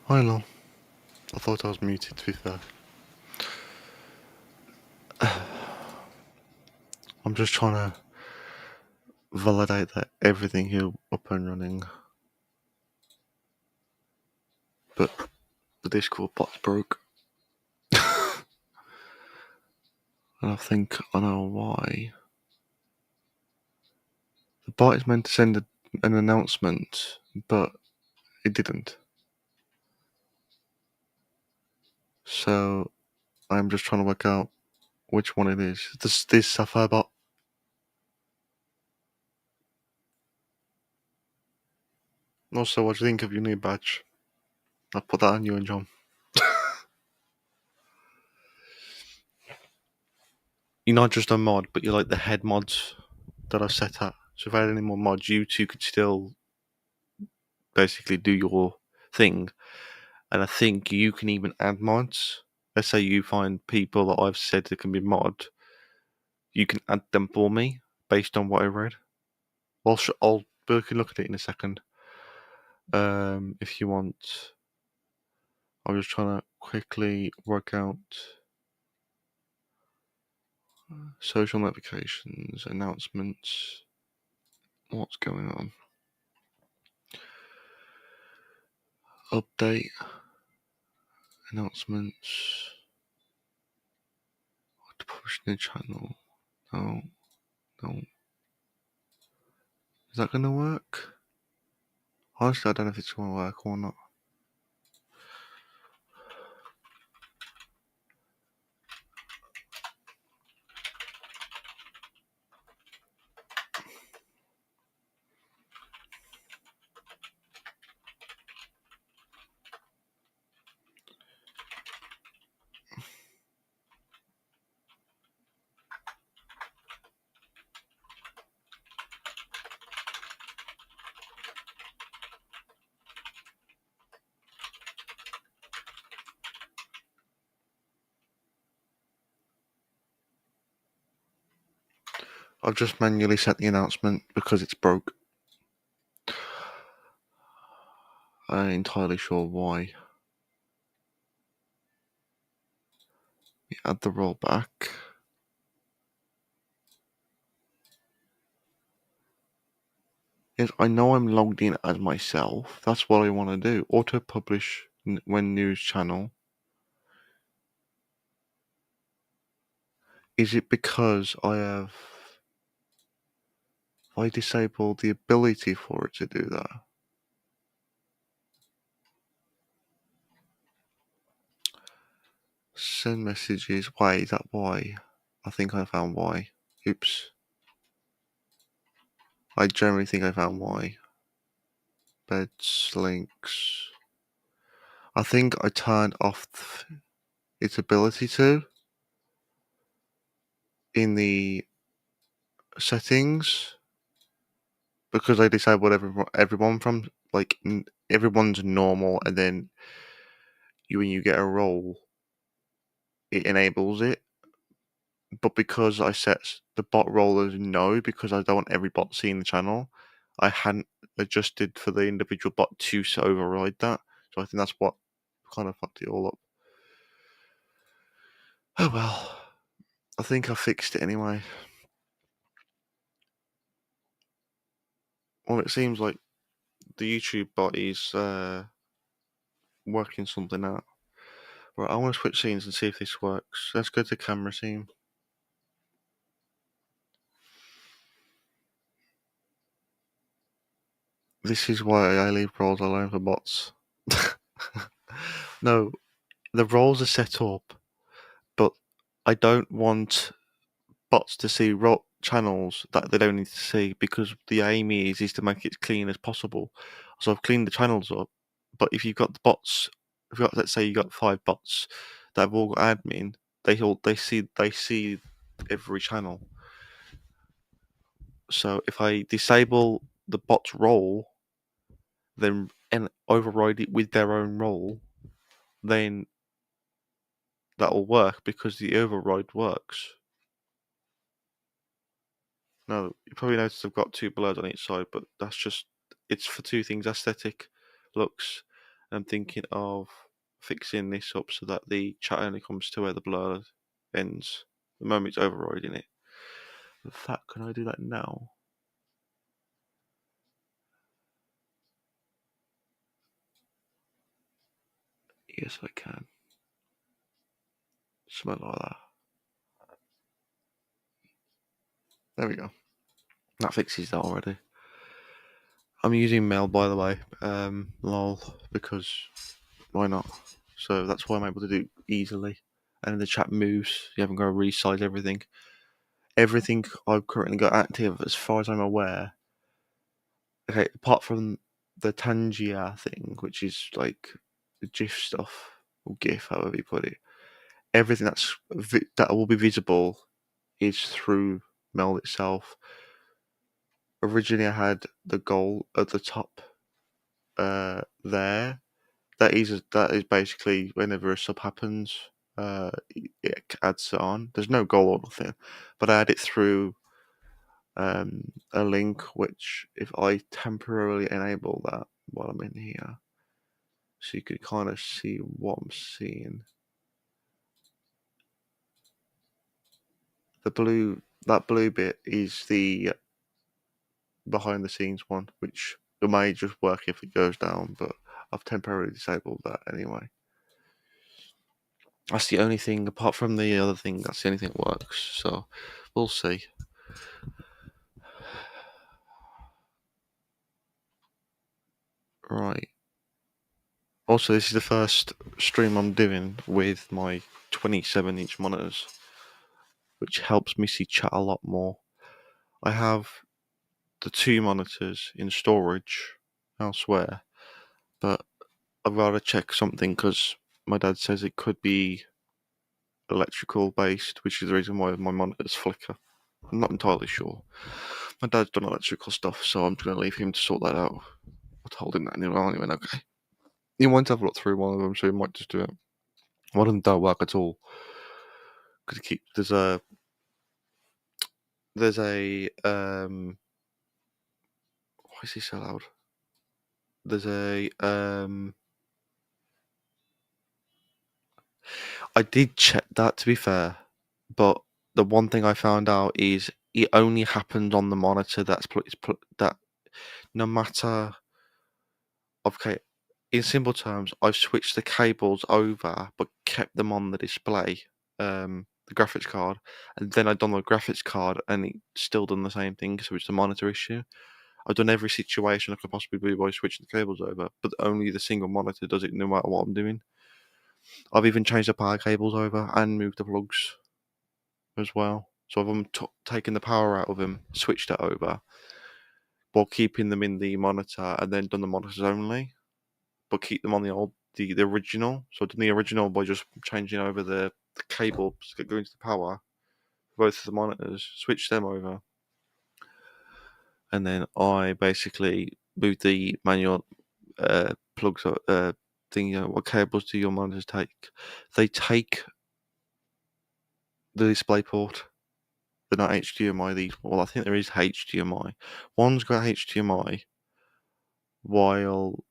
I know. I thought I was muted, to be fair. I'm just trying to validate that everything here up and running. But the Discord bot's broke. And I think I know why. The bot is meant to send an announcement, but it didn't. So I'm just trying to work out which one it is. This Sapphire bot. Also, what do you think of your new badge? I'll put that on you and John. You're not just a mod, but you're like the head mods that I set at. So if I had any more mods, you two could still basically do your thing. And I think you can even add mods. Let's say you find people that I've said that can be mod, you can add them for me based on what I read. We can look at it in a second. If you want, I'm just trying to quickly work out social notifications, announcements. What's going on? Update, announcements. What to publish new channel? No, no. Is that gonna work? Honestly, I don't know if it's gonna work or not. I've just manually set the announcement because it's broke. I ain't entirely sure why. We add the rollback. Yes, I know I'm logged in as myself. That's what I want to do. Auto publish when news channel. Is it because I disabled the ability for it to do that? Send messages. Why is that why? I think I found why. Oops. I generally think I found why. Beds, links. I think I turned off its ability to in the settings because I disabled everyone from like everyone's normal, and then when you get a role, it enables it. But because I set the bot role as no, because I don't want every bot seeing the channel, I hadn't adjusted for the individual bot to override that. So I think that's what kind of fucked it all up. Oh well, I think I fixed it anyway. Well, it seems like the YouTube bot is working something out. Right, I want to switch scenes and see if this works. Let's go to camera scene. This is why I leave roles alone for bots. No, the roles are set up, but I don't want bots to see channels that they don't need to see because the aim is to make it as clean as possible. So I've cleaned the channels up, but if you've got the bots, if you got, let's say you got 5 bots that have all got admin, they see every channel. So if I disable the bot's role, then and override it with their own role, then that'll work because the override works. No, you probably noticed I've got 2 blurs on each side, but that's just it's for 2 things: aesthetic looks, I'm thinking of fixing this up so that the chat only comes to where the blur ends. The moment it's overriding it. In fact, can I do that now? Yes, I can. Something like that. There we go. That fixes that already. I'm using Mail, by the way, lol, because why not? So that's why I'm able to do it easily. And the chat moves. You haven't got to resize everything. Everything I've currently got active, as far as I'm aware, okay, apart from the Tangia thing, which is like the GIF stuff or GIF, however you put it, everything that will be visible is through Meld itself. Originally, I had the goal at the top there. That is basically whenever a sub happens, it adds it on. There's no goal or nothing, but I add it through a link, which if I temporarily enable that while I'm in here, so you could kind of see what I'm seeing. That blue bit is the behind the scenes one, which it may just work if it goes down, but I've temporarily disabled that anyway. That's the only thing, apart from the other thing, that's the only thing that works, so we'll see. Right. Also, this is the first stream I'm doing with my 27-inch monitors, which helps me see chat a lot more. I have the 2 monitors in storage elsewhere, but I'd rather check something because my dad says it could be electrical based, which is the reason why my monitors flicker. I'm not entirely sure. My dad's done electrical stuff, so I'm just going to leave him to sort that out. I told him that anyway, okay. He won't have a look through one of them, so he might just do it. One of them don't work at all. Because there's a why is he so loud? There's a I did check that, to be fair, but the one thing I found out is it only happens on the monitor that no matter. Okay, in simple terms, I've switched the cables over but kept them on the display, the graphics card, and then I've done the graphics card and it still done the same thing, so it's a monitor issue. I've done every situation I could possibly do by switching the cables over, but only the single monitor does it no matter what I'm doing. I've even changed the power cables over and moved the plugs as well. So I've taken the power out of them, switched it over, while keeping them in the monitor, and then done the monitors only, but keep them on the original. So I've done the original by just changing over the cables that go into the power for both of the monitors, switched them over, and then I basically moved the manual plugs thing. What cables do your monitors take? They take the display port. They're not HDMI. I think there is HDMI. One's got HDMI, while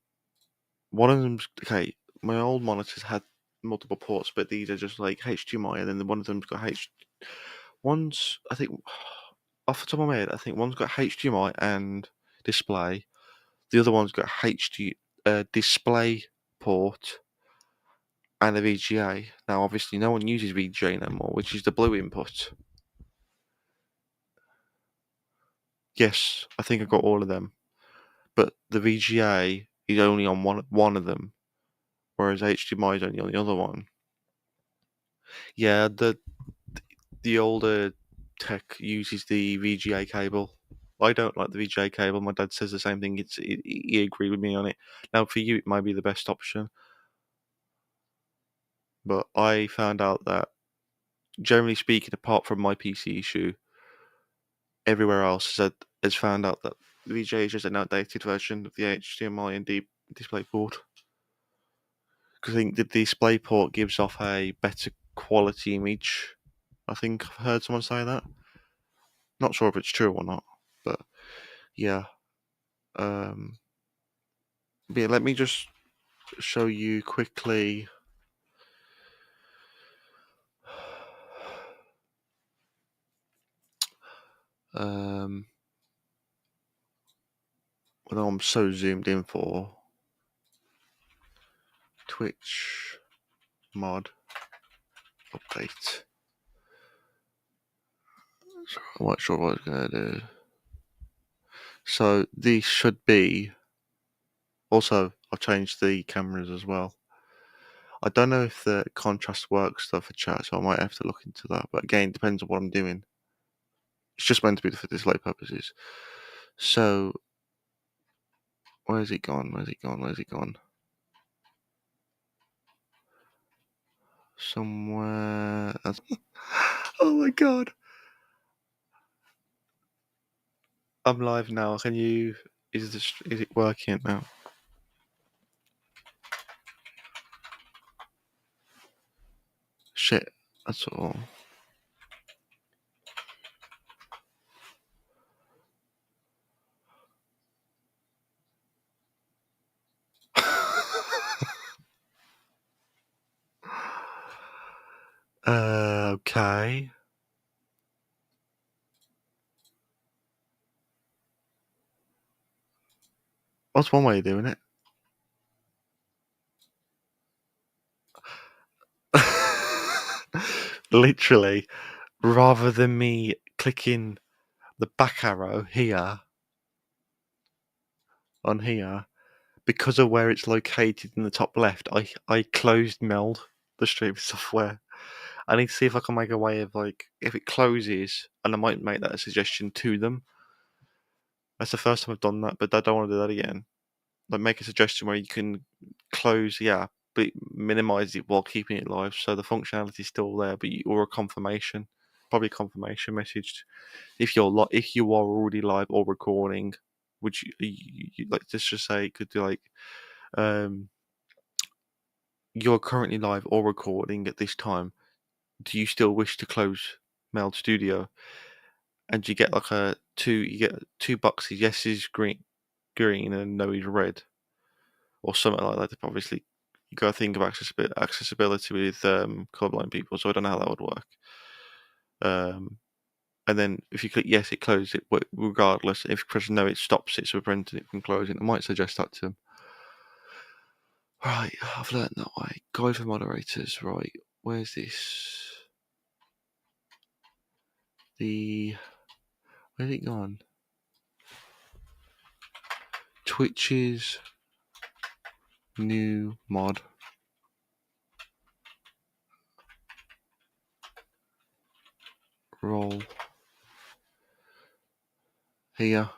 one of them's okay. My old monitors had multiple ports, but these are just like HDMI, and then one of them's got One's, I think, off the top of my head, I think one's got HDMI and display. The other one's got display port and a VGA. Now, obviously, no one uses VGA no more, which is the blue input. Yes, I think I got all of them, but the VGA is only on one of them, whereas HDMI is only on the other one. Yeah, the older tech uses the VGA cable. I don't like the VGA cable. My dad says the same thing. He agreed with me on it. Now, for you, it might be the best option, but I found out that, generally speaking, apart from my PC issue, everywhere else has found out that the VGA is just an outdated version of the HDMI and display port. Because I think the display port gives off a better quality image. I think I've heard someone say that. Not sure if it's true or not, but yeah. But yeah, let me just show you quickly what I'm so zoomed in for. Twitch mod update. So I'm not sure what it's going to do. So these should be. Also, I've changed the cameras as well. I don't know if the contrast works though for chat, so I might have to look into that. But again, it depends on what I'm doing. It's just meant to be for display purposes. So, where's it gone? Where's it gone? Where's it gone? Somewhere. Oh my god! I'm live now. Can you? Is it working now? Shit. That's all. Okay. What's one way of doing it? Literally, rather than me clicking the back arrow here on here, because of where it's located in the top left, I closed meld the stream software. I need to see if I can make a way of like if it closes, and I might make that a suggestion to them. That's the first time I've done that, but I don't want to do that again. Like make a suggestion where you can close the app but minimize it while keeping it live, so the functionality is still there, but or a confirmation, probably a confirmation message if you are already live or recording. Would you like let's just say it could do like you're currently live or recording at this time. Do you still wish to close Meld Studio? And you get like you get two boxes. Yes is green, and no is red, or something like that. Obviously, you got to think of accessibility with colorblind people. So I don't know how that would work. And then if you click yes, it closes it regardless. If you press no, it stops it, so preventing it from closing. I might suggest that to them. Right, I've learned that way. Guide for moderators. Right, where's this? Where's it gone? Twitch's new mod. Roll. Here.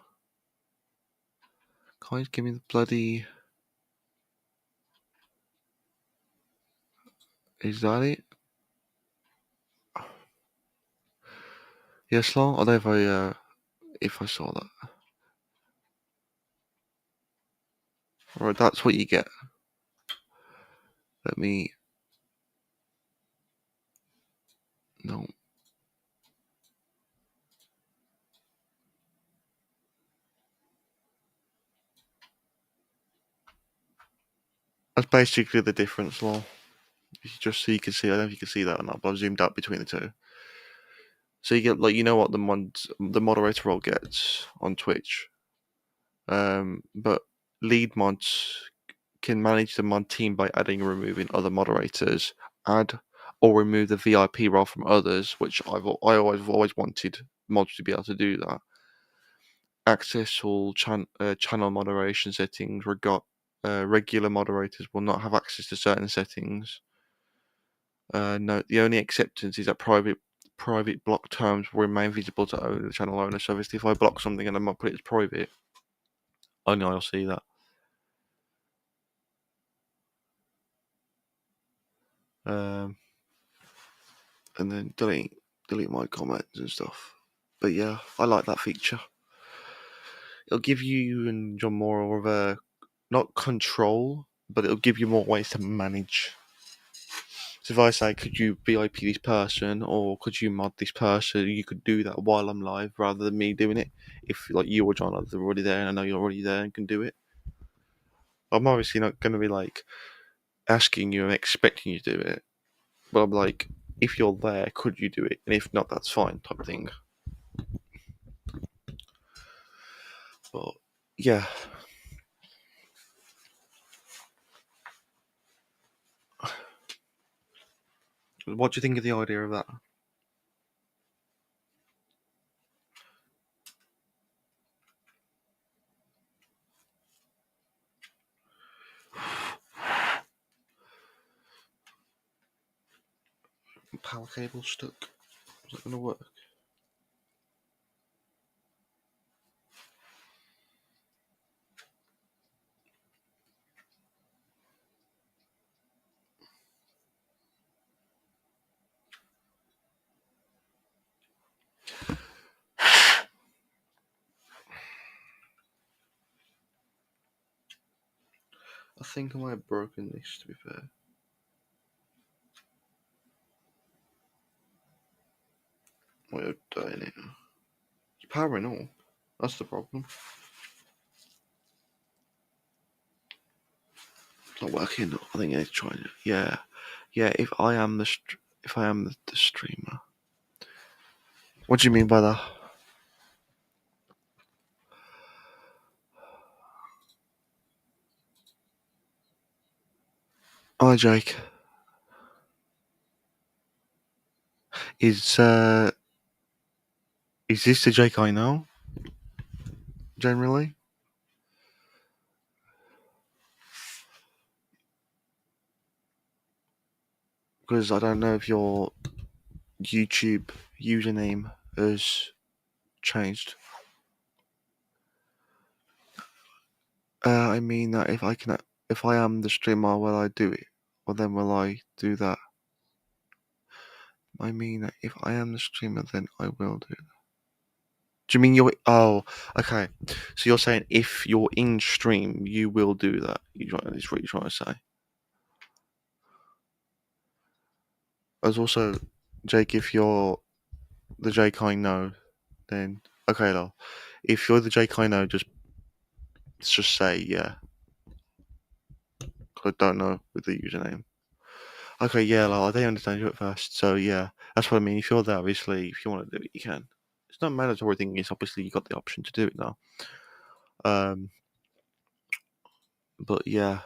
Guys, give me the bloody... Is that it? Yes, Law? I don't know if I saw that. Right, that's what you get. Let me... No. That's basically the difference, Law. Just so you can see, I don't know if you can see that or not, but I've zoomed out between the two. So you get, like, you know what the moderator role gets on Twitch. But lead mods can manage the mod team by adding and removing other moderators, add or remove the VIP role from others, which I've always wanted mods to be able to do that. Access all channel moderation settings. Regular moderators will not have access to certain settings. Note the only acceptance is that private block terms will remain visible to the channel owner. So obviously, if I block something and I might put it as private, only I'll see that. And then delete my comments and stuff. But yeah, I like that feature. It'll give you and John more of a not control, but it'll give you more ways to manage. So if I say, could you VIP this person or could you mod this person, you could do that while I'm live rather than me doing it. If like you or John are already there and I know you're already there and can do it. I'm obviously not going to be like asking you and expecting you to do it, but I'm like, if you're there, could you do it? And if not, that's fine, type of thing. But yeah. What do you think of the idea of that? Power cable stuck. Is that going to work? I think I might have broken this, to be fair. Might have done it. It's powering on. That's the problem. It's not working. I think it's trying to. Yeah, yeah. If I am the streamer, what do you mean by that? Hi, Jake. Is this the Jake I know? Generally, because I don't know if your YouTube username has changed. I mean that if I am the streamer, will I do it, or then will I do that? I mean that if I am the streamer, then I will do it. Do you mean you're? Oh, okay. So you're saying if you're in stream, you will do that. Is what you're trying to say. As also, Jake, if you're the Jake I know, then okay, though. If you're the Jake I know, let's just say yeah. I don't know with the username. Okay, yeah, I didn't understand you at first. So yeah, that's what I mean. If you're there, obviously, if you want to do it, you can. It's not a mandatory thing. It's obviously you got the option to do it now. Um, but yeah,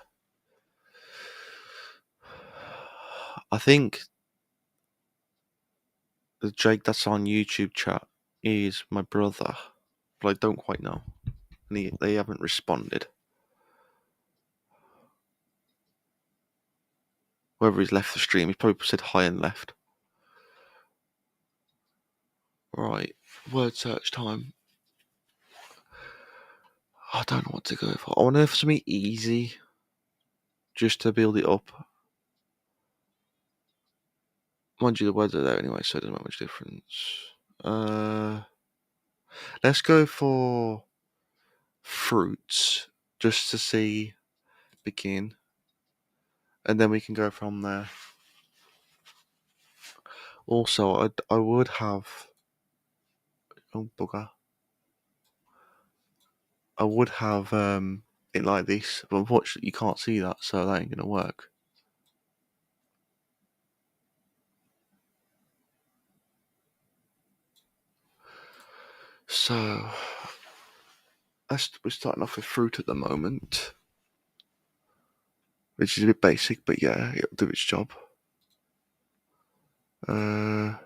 I think the Jake that's on YouTube chat is my brother, but I don't quite know. And they haven't responded. Whether he's left the stream, he's probably said hi and left. Right, word search time. I don't know what to go for. I want to go for something easy, just to build it up. Mind you, the words are there anyway, so it doesn't make much difference. Let's go for fruits, just to see begin, and then we can go from there. Also, I would have. Oh bugger! I would have it like this, but unfortunately you can't see that, so that ain't gonna work. So we're starting off with fruit at the moment, which is a bit basic, but yeah, it'll do its job. I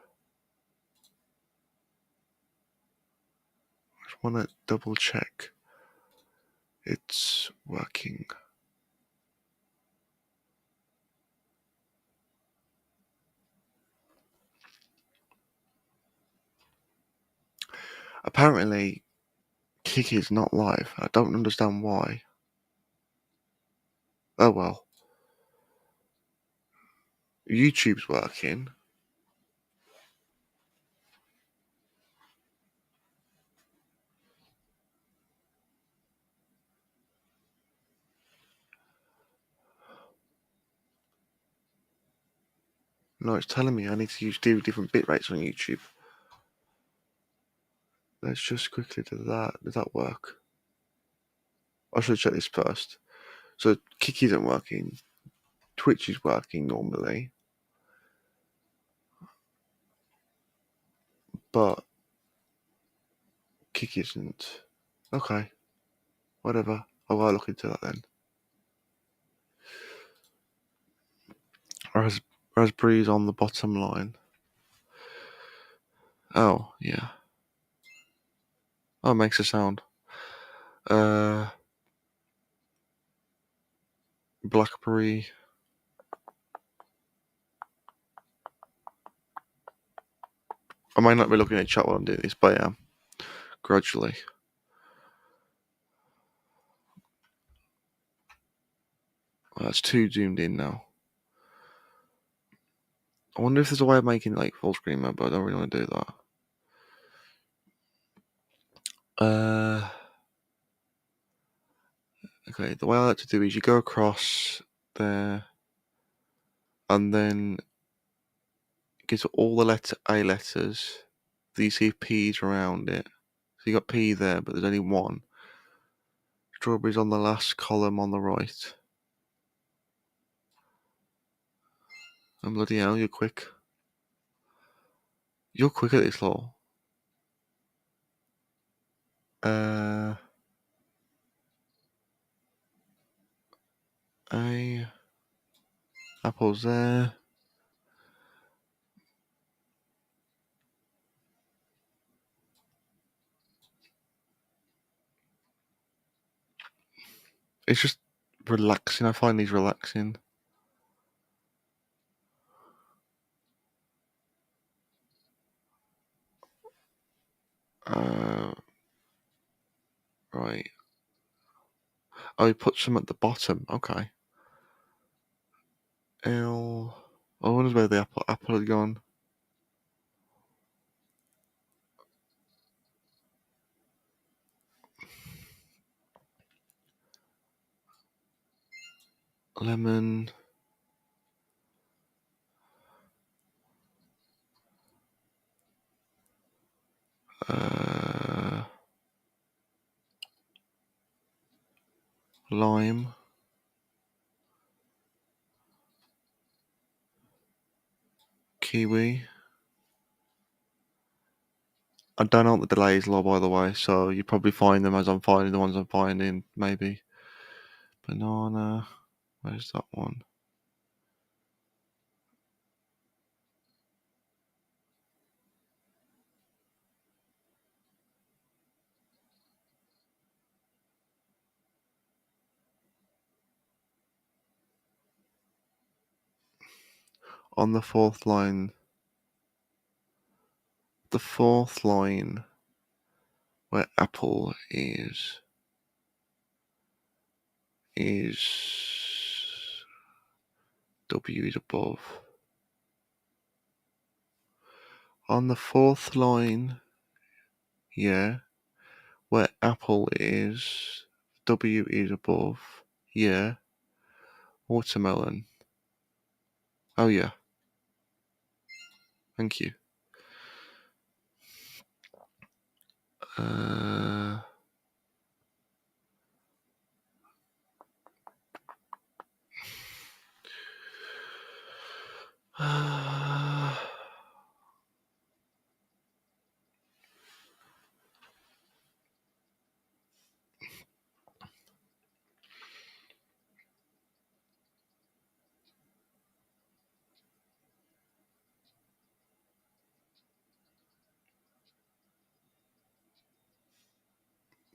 just want to double check it's working. Apparently, Kiki is not live. I don't understand why. Oh well. YouTube's working. No, it's telling me I need to do different bit rates on YouTube. Let's just quickly do that. Does that work? I should check this first. So Kick isn't working. Twitch is working normally. But Kick isn't. Okay. Whatever. I'll go look into that then. Raspberry's on the bottom line. Oh, yeah. Oh, it makes a sound. Blackberry. I might not be looking at chat while I'm doing this, but I am. Gradually. Well, that's 2 zoomed in now. I wonder if there's a way of making like full screen mode, but I don't really want to do that. Okay, the way I like to do is you go across there and then get to all the A letters. You see P's around it. So you got P there, but there's only one. Strawberry's on the last column on the right. And bloody hell, you're quick. You're quick at this, law. A. Apple's there. It's just relaxing. I find these relaxing. Right. Oh, he put some at the bottom. Okay. L. I wonder where the apple had gone. Lemon. Lime. Kiwi. I don't know what the delay is, law, by the way, so you probably find them as I'm finding the ones I'm finding, maybe. Banana. Where's that one? On the fourth line. The fourth line where apple is W is above. On the fourth line, yeah, where apple is, W is above, yeah. Watermelon. Oh yeah. Thank you.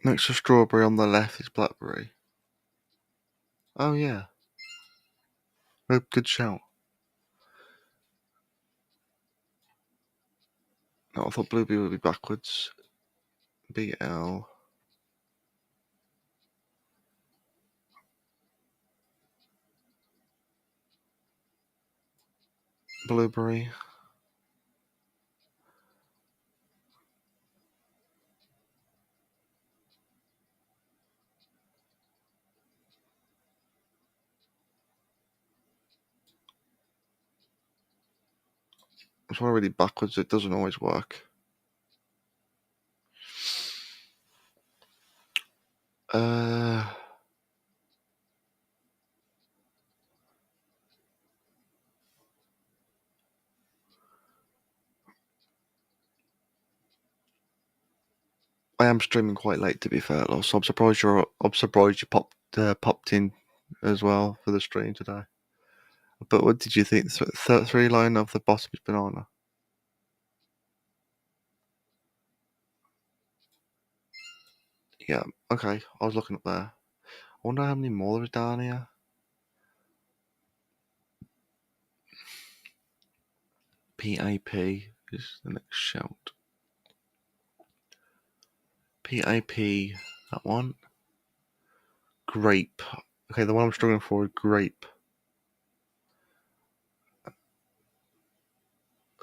Next to strawberry on the left is blackberry. Oh yeah. Oh, good shout. No, I thought blueberry would be backwards. BL. Blueberry. I just want to read it backwards, it doesn't always work. am streaming quite late, to be fair, Loz, so I'm surprised you popped in as well for the stream today. But what did you think? Three line of the bottom is banana. Yeah, okay. I was looking up there. I wonder how many more there is down here. PAP is the next shout. PAP, that one. Grape. Okay, the one I'm struggling for is grape.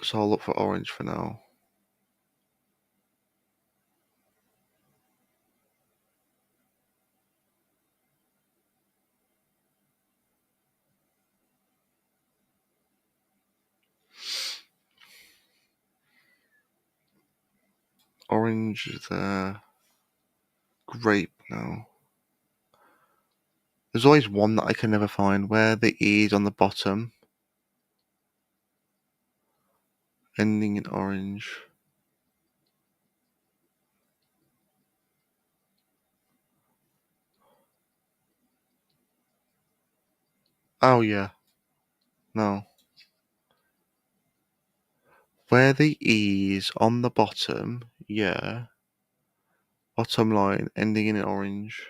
So I'll look for orange for now. Orange is there. Grape now. There's always one that I can never find. Where the E is on the bottom, ending in orange. Oh yeah. No. Where the E is on the bottom, yeah. Bottom line, ending in orange.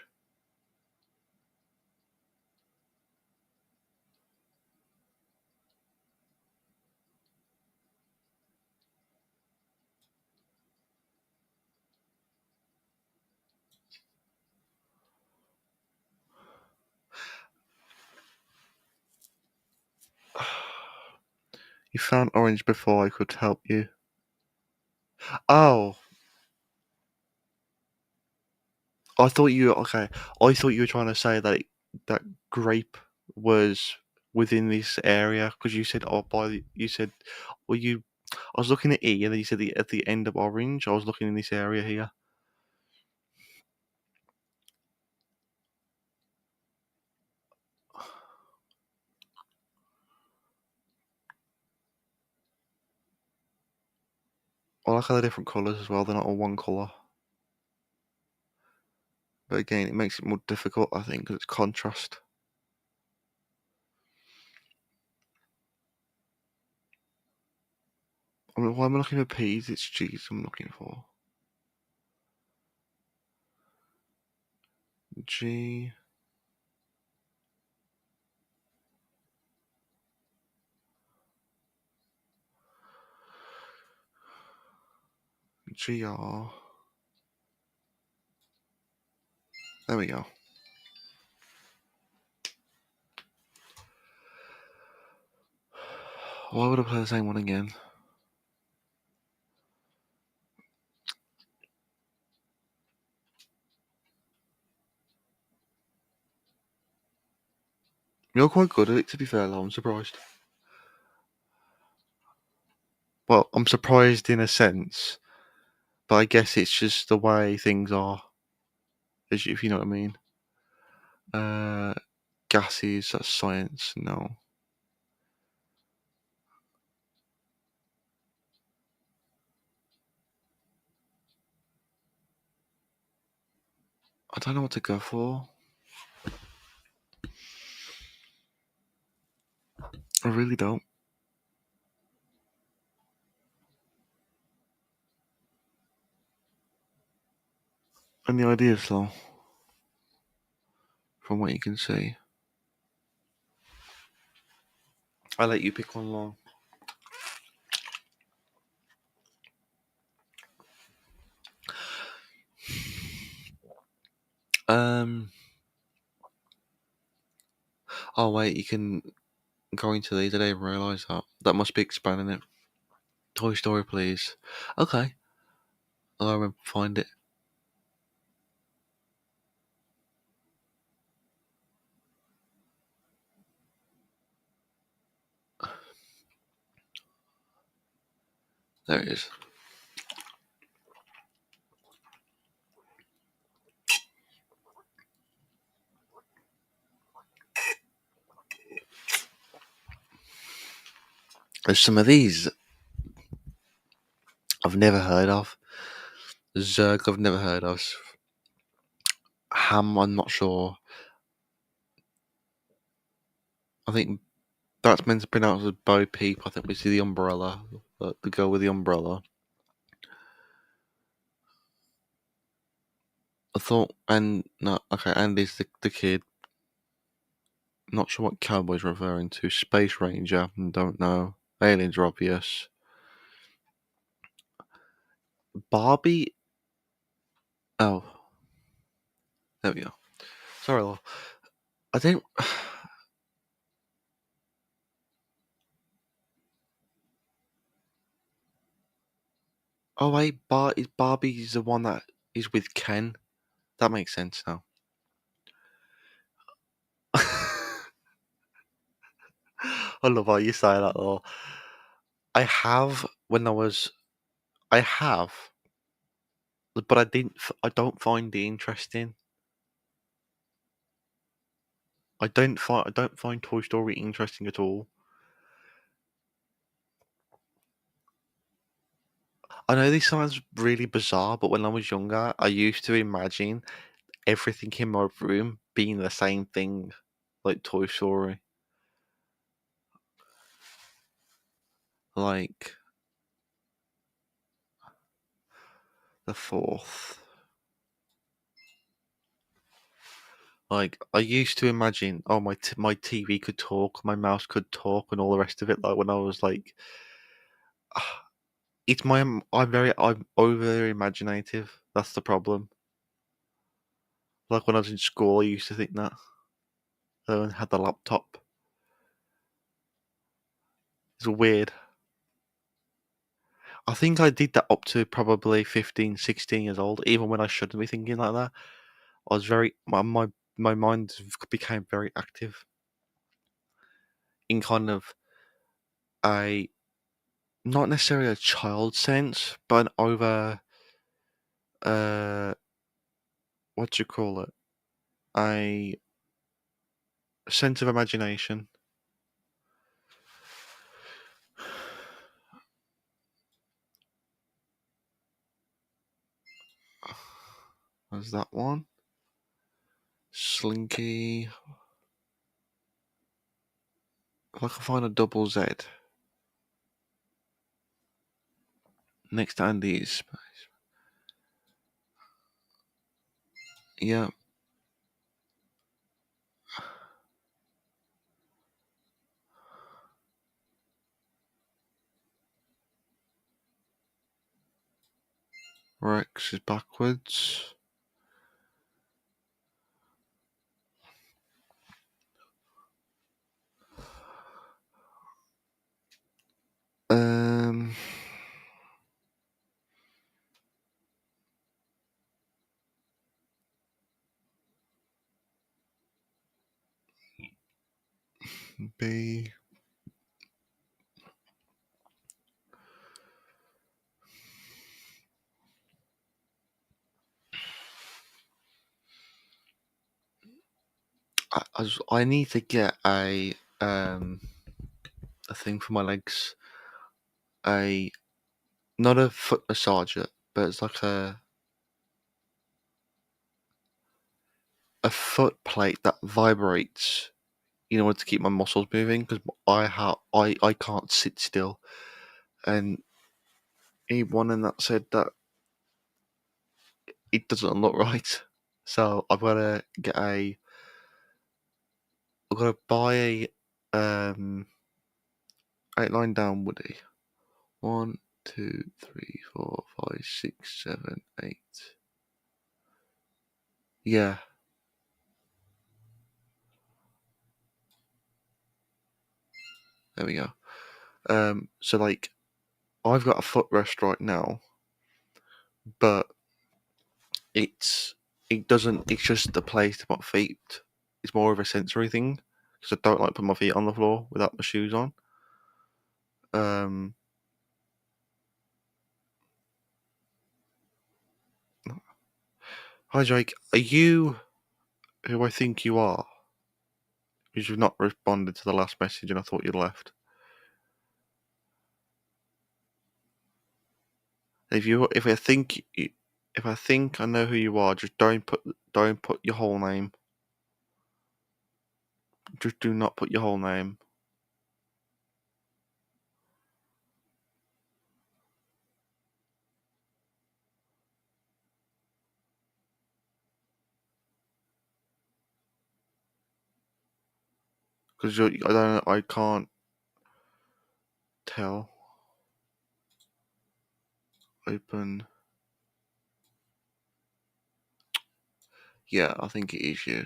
You found orange before I could help you. Oh, I thought you okay. I thought you were trying to say that grape was within this area because you said you said well you. I was looking at E and then you said at the end of orange. I was looking in this area here. I like how they're different colours as well. They're not all one colour. But again, it makes it more difficult, I think, because it's contrast. I mean, why am I looking for P's? It's G's I'm looking for. G. GR. There we go. Why would I play the same one again? You're quite good at it, to be fair, though. I'm surprised. Well, I'm surprised in a sense, but I guess it's just the way things are, if you know what I mean. Gases, that's science, no. I don't know what to go for. I really don't. Any ideas, though? From what you can see. I'll let you pick one long. Oh wait, you can go into these. I didn't even realise that. That must be expanding it. Toy Story, please. Okay. I'll remember find it. There it is. There's some of these I've never heard of. Zerg, I've never heard of. Ham, I'm not sure. I think that's meant to pronounce as Bo Peep. I think we see the umbrella, the girl with the umbrella. I thought, and no, okay, Andy's the kid. Not sure what Cowboy's referring to. Space Ranger, don't know. Aliens are obvious. Barbie. Oh, there we go. Sorry, love. I didn't. Oh wait, Barbie's the one that is with Ken. That makes sense now. I love how you say that though. I have when I was. I have, but I didn't. I don't find it interesting. I don't find Toy Story interesting at all. I know this sounds really bizarre, but when I was younger, I used to imagine everything in my room being the same thing, like Toy Story. Like the fourth. Like I used to imagine, oh my TV could talk, my mouse could talk, and all the rest of it. Like when I was like, it's my I'm over imaginative. That's the problem. Like when I was in school, I used to think that. I had the laptop. It's weird. I think I did that up to probably 15, 16 years old, even when I shouldn't be thinking like that. I was very my mind became very active in kind of a not necessarily a child sense, but an over uh what do you call it? A sense of imagination. There's that one. Slinky. If I can find a double Z next to Andy's. Yeah. Rex is backwards. Um B. I need to get a thing for my legs. A not a foot massager, but it's like a foot plate that vibrates. You know, to keep my muscles moving because I can't sit still. And one in that said that it doesn't look right. So I've got to buy a 8 line down Woody. 1, 2, 3, 4, 5, 6, 7, 8. Yeah, there we go. So like I've got a footrest right now, but it doesn't. It's just a place to put feet. It's more of a sensory thing because I don't like putting my feet on the floor without my shoes on. Um, Hi Jake, are you who I think you are? Because you've not responded to the last message, and I thought you'd left. If I think If I think I know who you are, just don't put your whole name. Just do not put your whole name. Because I can't tell. Open. Yeah, I think it is you.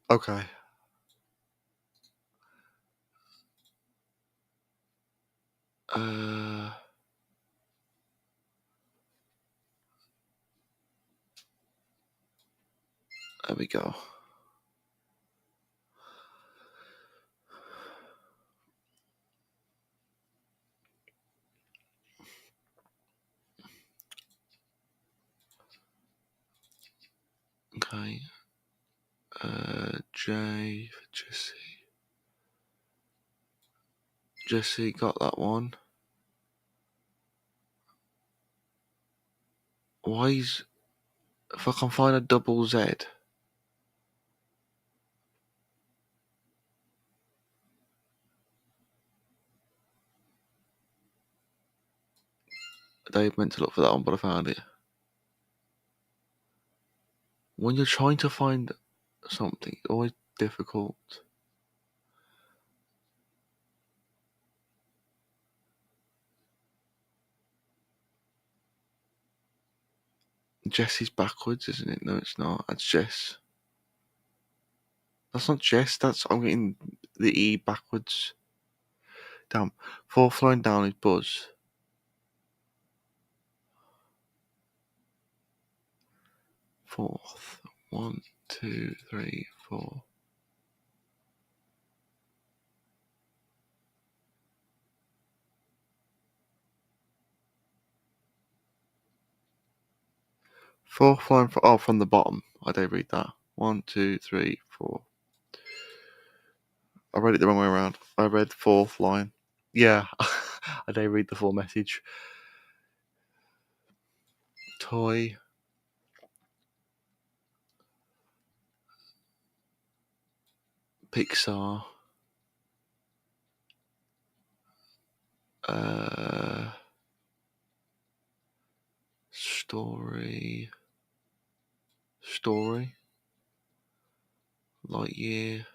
Okay. There we go. Okay. J for Jesse. Jesse got that one. Why is... If I can find a double Z. They meant to look for that one, but I found it. When you're trying to find something, it's always difficult. Jesse's backwards, isn't it? No, it's not. That's Jess. That's not Jess. I'm getting the E backwards. Damn. Fourth line down is Buzz. Fourth. 1, 2, 3, 4. Fourth line from the bottom. I did read that. 1, 2, 3, 4. I read it the wrong way around. I read fourth line. Yeah, I did read the full message. Toy. Pixar. Story. Lightyear.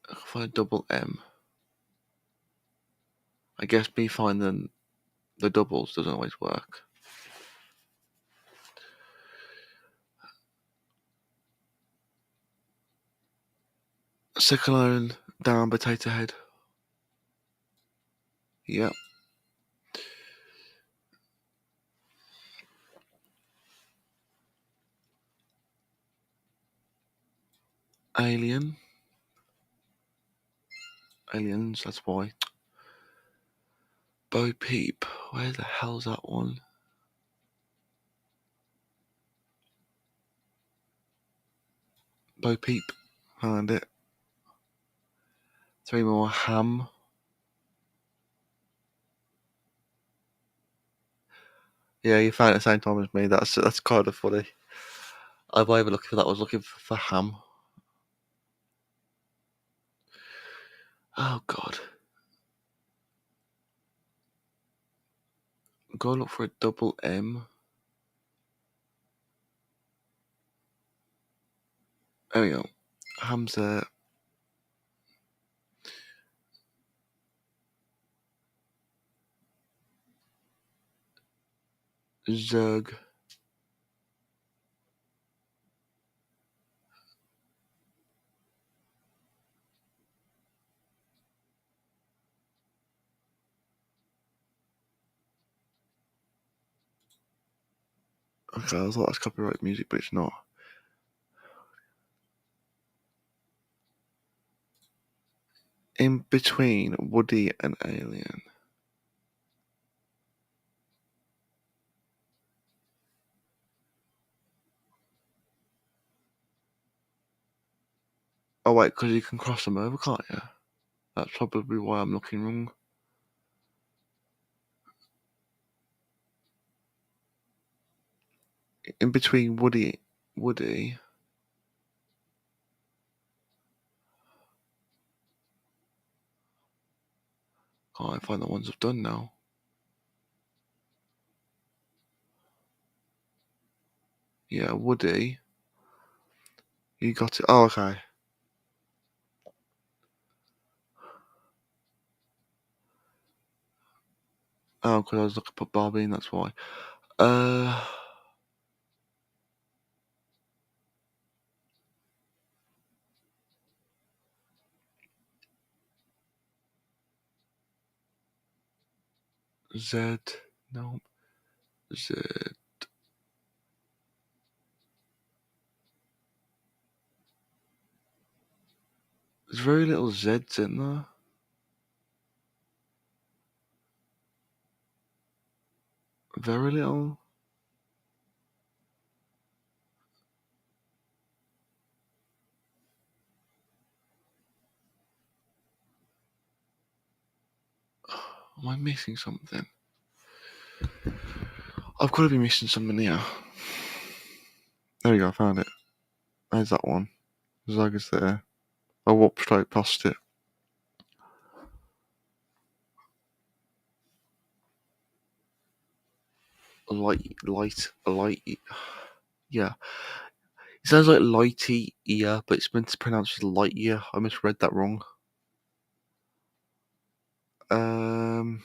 I can find a double M. I guess me finding the doubles doesn't always work. Cyclone down Potato Head. Yep. Alien. Aliens, that's why. Bo Peep. Where the hell's that one? Bo Peep. Found it. 3 more. Ham. Yeah, you found it at the same time as me. That's kind of funny. I was looking for that. I was looking for ham. Oh God. Go look for a double M. There we go. Ham's there. Zerg. Okay, I thought that's copyright music, but it's not. In between Woody and Alien. Oh wait, because you can cross them over, can't you? That's probably why I'm looking wrong. In between Woody. Can't find the ones I've done now. Yeah, Woody. You got it. Oh, okay. Oh, because I was looking at Barbie, and that's why. Uh, Z. No, Z. There's very little Z's in there. Very little. Am I missing something? I've got to be missing something here. There we go, I found it. There's that one. Zaga's there. I walked straight past it. Light. Yeah. It sounds like lighty ear, but it's meant to pronounce as light year. I misread that wrong. Um,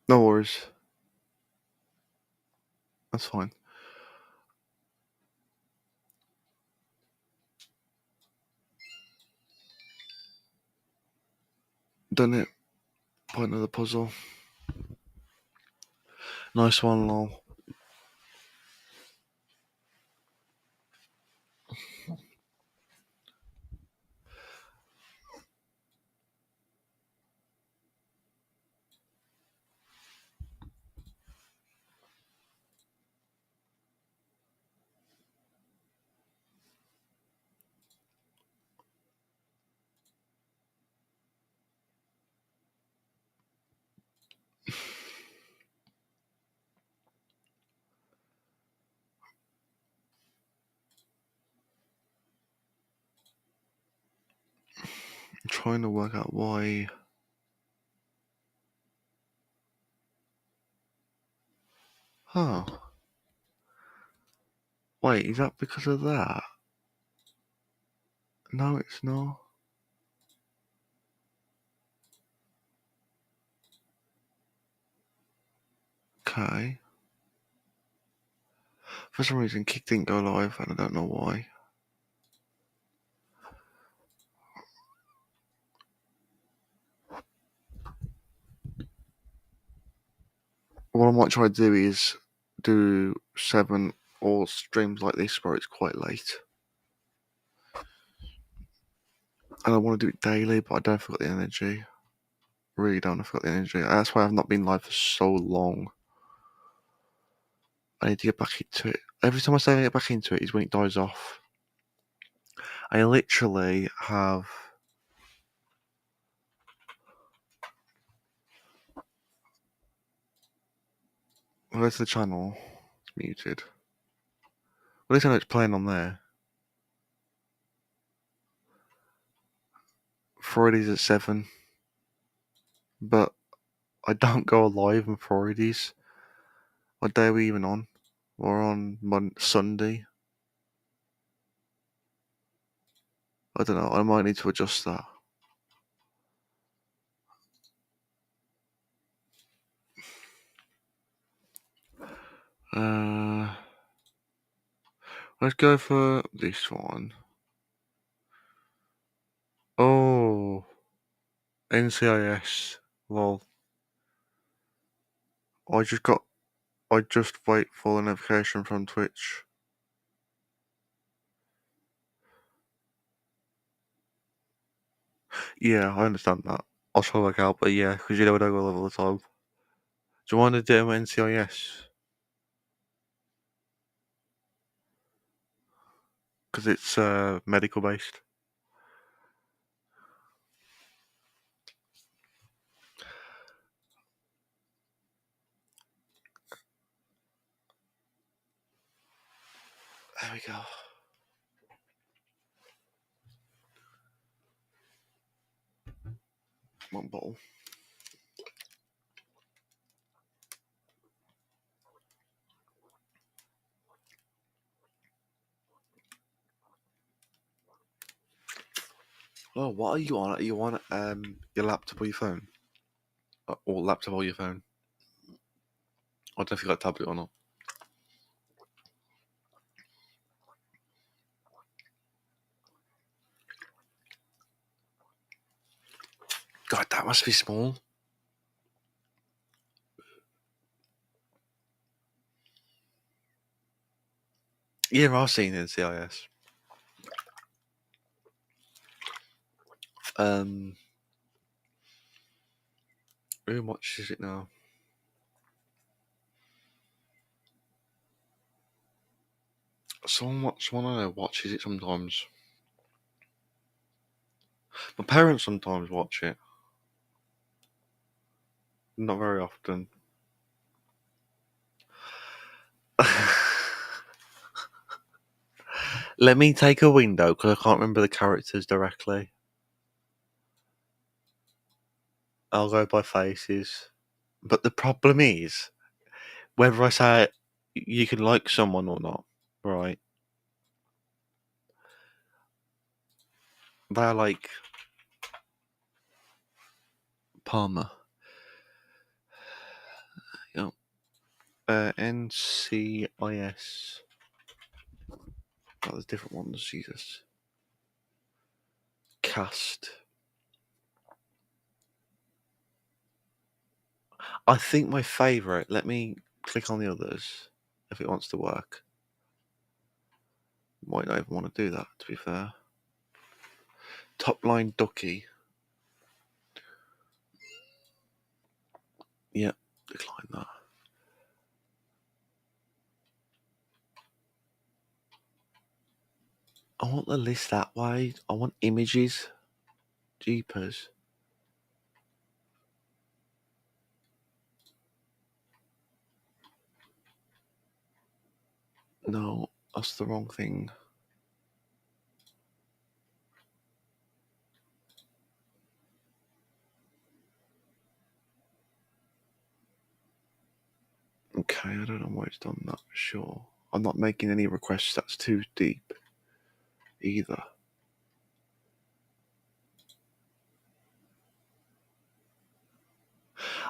no worries. That's fine. Done it. Point of the puzzle. Nice one, lol. I'm trying to work out why. Huh. Wait, is that because of that? No, it's not. Okay. For some reason, Kick didn't go live, and I don't know why. What I might try to do is do 7 or streams like this where it's quite late. And I want to do it daily, but I don't feel the energy. Really don't feel the energy. That's why I've not been live for so long. I need to get back into it. Every time I say I get back into it is when it dies off. I literally have. I'll go to the channel. It's muted. Well, at least I know it's playing on there. Fridays at 7. But I don't go live on Fridays. What day are we even on? We're on Sunday. I don't know. I might need to adjust that. Let's go for this one. Oh, NCIS. Well, I just wait for the notification from Twitch. Yeah, I understand that. I'll try to work out, but yeah, because you know I don't go live all the time. Do you want to do NCIS? Because it's medical based. There we go. One bottle. Oh, what are you on? Are you on your laptop or your phone? Or laptop or your phone? I don't know if you got a tablet or not. God, that must be small. Yeah, I've seen NCIS. Who watches it now? Someone I know watches it sometimes. My parents sometimes watch it. Not very often. Let me take a window because I can't remember the characters directly. I'll go by faces. But the problem is, whether I say you can like someone or not, right? They're like Palmer. Yep. NCIS. Oh, there's different ones. Jesus. Cast. I think my favourite. Let me click on the others if it wants to work. Might not even want to do that, to be fair. Top line Ducky. Yep, decline that. I want the list that way. I want images. Jeepers. No, that's the wrong thing. Okay, I don't know why it's done that for sure. I'm not making any requests that's too deep either.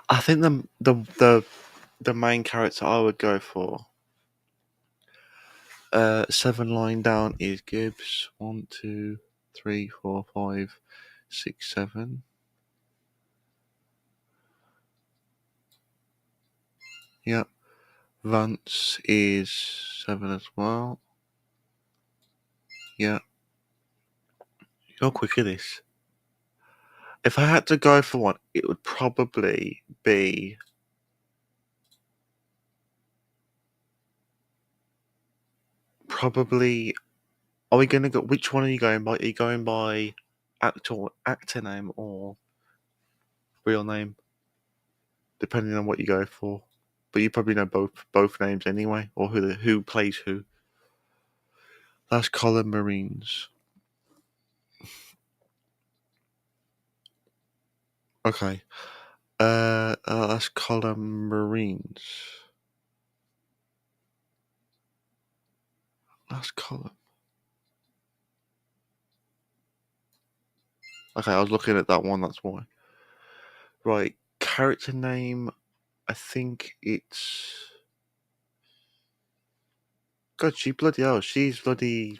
I think the main character I would go for. 7 line down is Gibbs. 1, 2, 3, 4, 5, 6, 7. Yep. Vance is 7 as well. Yeah. You're quick at this. If I had to go for one, it would probably be Are we gonna go? Which one are you going by? Are you going by actor name or real name? Depending on what you go for. But you probably know both names anyway, or who plays who. That's Colin Marines. Okay. That's Colin Marines. That's Colin. Okay, I was looking at that one. That's why. Right, character name. I think it's. God, she bloody hell. She's bloody.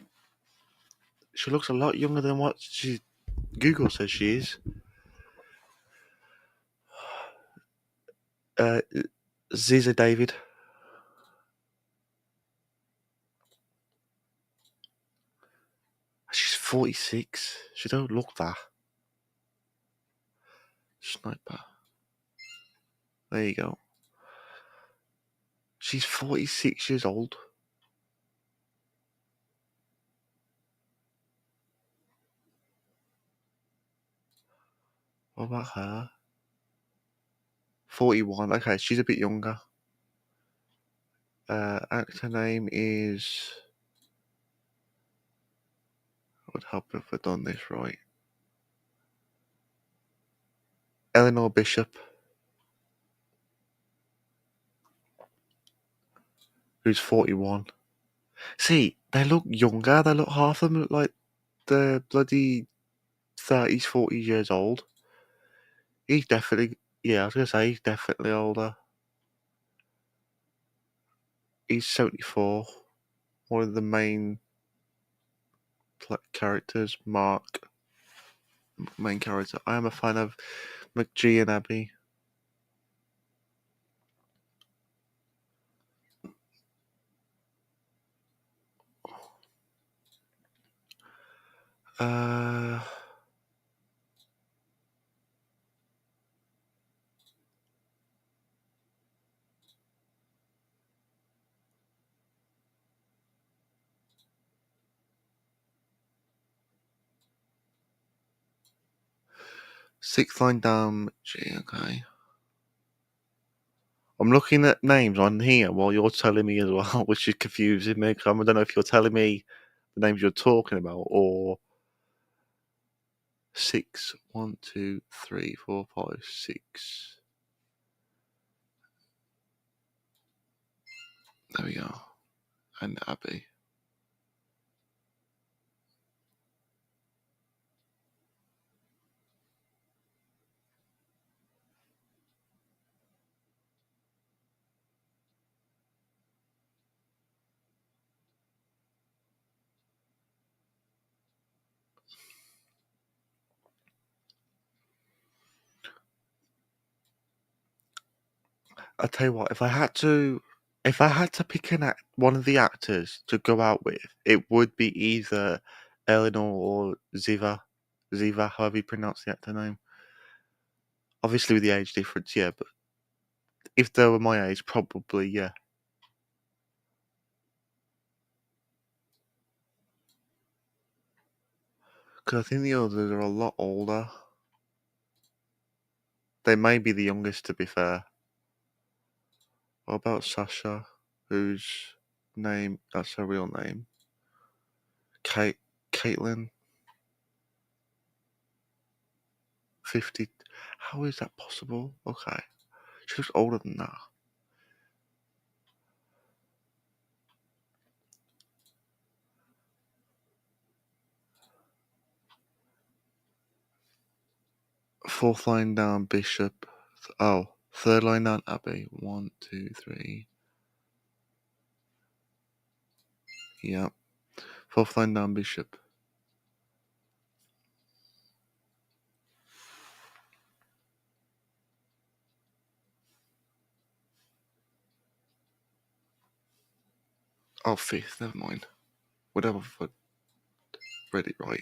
She looks a lot younger than what Google says she is. Uh, Ziza David. She's 46. She don't look that. Sniper. There you go. She's 46 years old. What about her? 41. Okay, she's a bit younger. Actor name is... I would help if I'd done this right. Eleanor Bishop. Who's 41. See, they look younger. They look, half of them look like they're bloody 30s, 40 years old. He's definitely... Yeah, I was going to say, he's definitely older. He's 74. One of the main characters, Mark. Main character. I am a fan of McGee and Abby. Uh... 6th line down, McGee, okay. I'm looking at names on here while you're telling me as well, which is confusing me. I don't know if you're telling me the names you're talking about or 6. 1, 2, 3, 4, 5, 6. There we go. And Abby. I tell you what, if I had to pick one of the actors to go out with, it would be either Eleanor or Ziva. Ziva, however you pronounce the actor name. Obviously with the age difference, yeah, but if they were my age, probably, yeah. Because I think the others are a lot older. They may be the youngest, to be fair. What about Sasha, whose name, that's her real name? Caitlin? 50. How is that possible? Okay. She looks older than that. Fourth line down, Bishop. Oh, third line down, Abby. 1, 2, 3. Yep. Fourth line down, Bishop. Oh, fifth. Never mind. Whatever. If I read it right.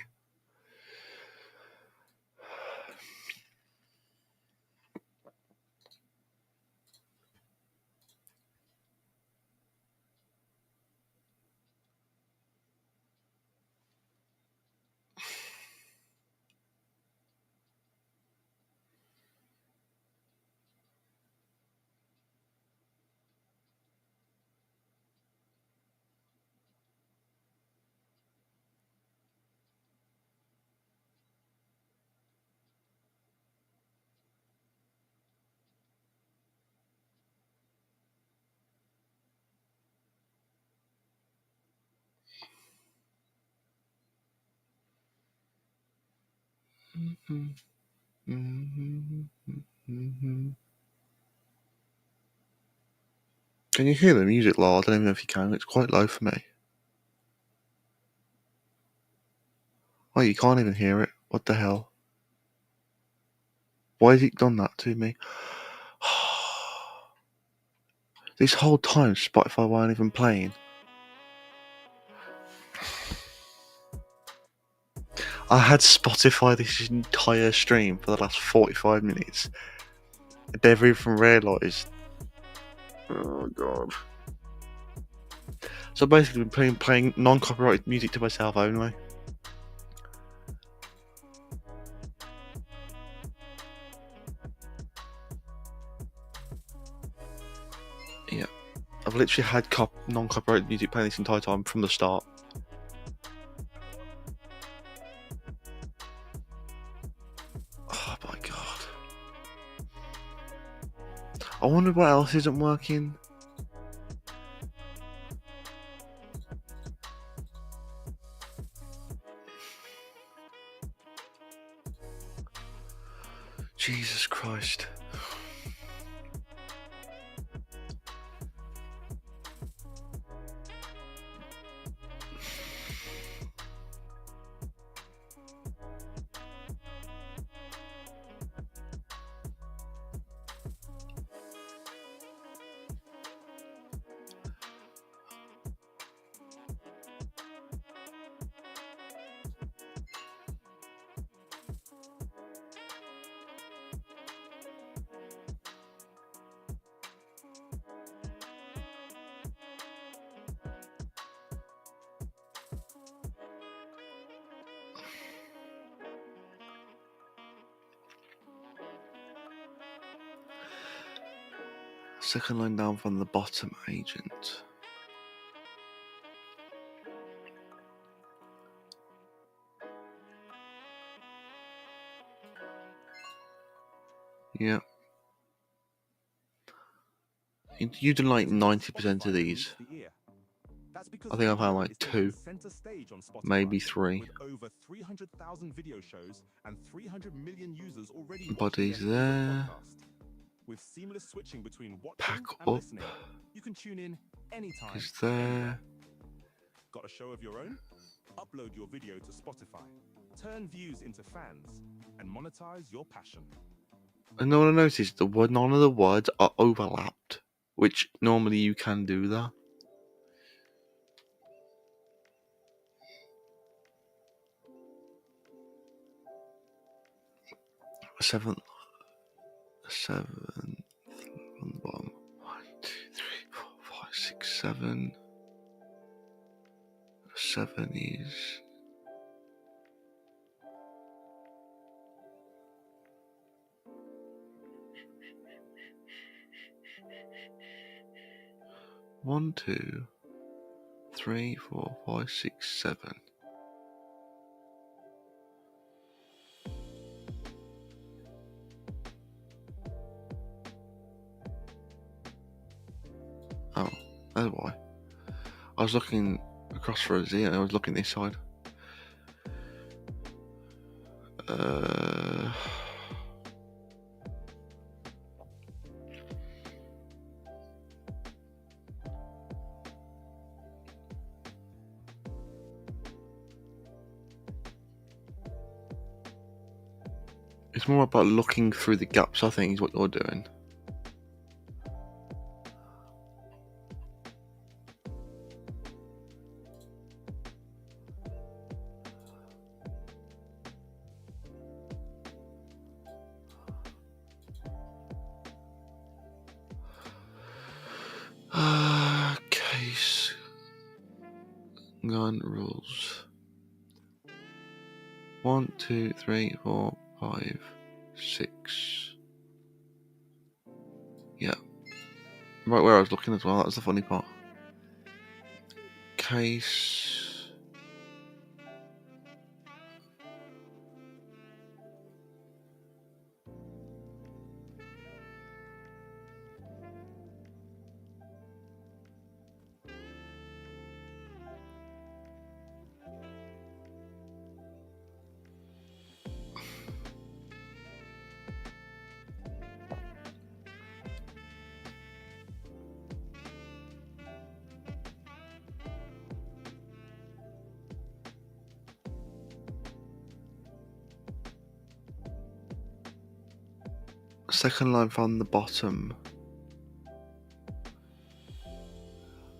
Mm-hmm. Mm-hmm. Mm-hmm. Can you hear the music low? I don't even know if you can. It's quite low for me. Oh, you can't even hear it. What the hell? Why has it done that to me? This whole time Spotify weren't even playing. I had Spotify this entire stream for the last 45 minutes. I never even realised. Oh god. So basically, I've been playing non-copyrighted music to myself only. Yeah, I've literally had non-copyrighted music playing this entire time from the start. Oh my god! I wonder what else isn't working. Jesus Christ. Second line down from the bottom, agent. Yeah. You done like 90% of these. I think I've had like 2, maybe 3. With over 300,000 video shows and 300 million users already Bodies watching there. With seamless switching between watching Pack and up. listening, you can tune in anytime. Is there? Got a show of your own? Upload your video to Spotify, turn views into fans, and monetize your passion. And no one noticed none of the words are overlapped, which normally you can do that. Seventh from the bottom. 1, 2, 3, 4, 5, 6, 7. 7 is. One, 2, 3, 4, 5, 6, 7. Oh, that's why. I was looking across for a Z and I was looking this side. It's more about looking through the gaps, I think, is what you're doing. Case gun rules. 1, 2, 3, 4, 5, 6. Yeah. Right where I was looking as well, that was the funny part. Case. Second line from the bottom.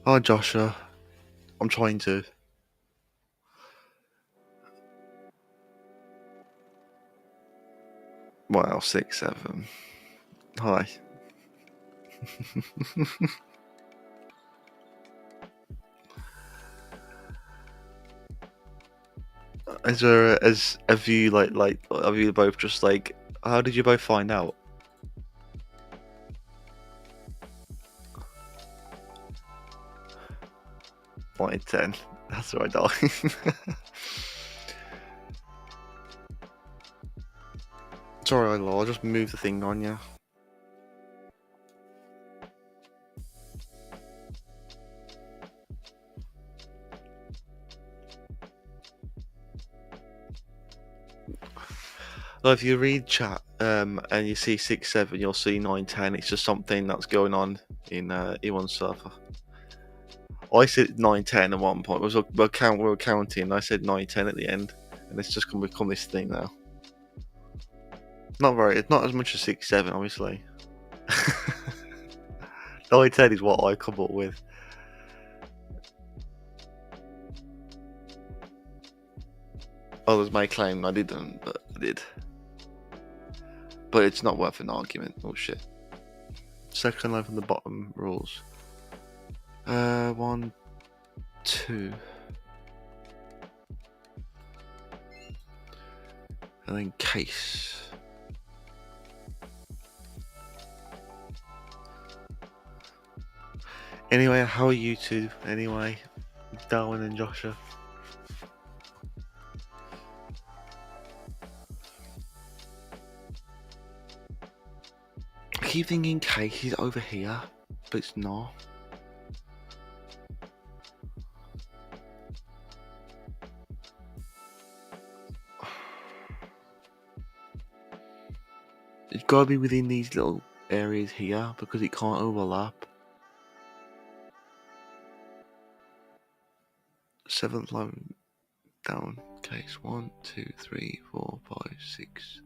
Hi Joshua. I'm trying to. Well, 6, 7. Hi. Is there as have you have you both just like how did you both find out? 1 in 10. That's right, darling. Sorry, I'll just move the thing on you. Well, if you read chat and you see 6-7, you'll see 9-10. It's just something that's going on in E1 server. I said 9-10 at one point. We were counting. I said 9-10 at the end, and it's just gonna become this thing now. It's not as much as 6-7, obviously. 9-10 is what I come up with. Others may claim I didn't, but I did. But it's not worth an argument. Oh shit. Second line from the bottom rules. 1, 2. And then case. Anyway, how are you two? Anyway, Darwin and Joshua. I keep thinking case is over here, but it's not. It's got to be within these little areas here because it can't overlap. 7th line down. Case 1, 2, 3, 4, 5, 6.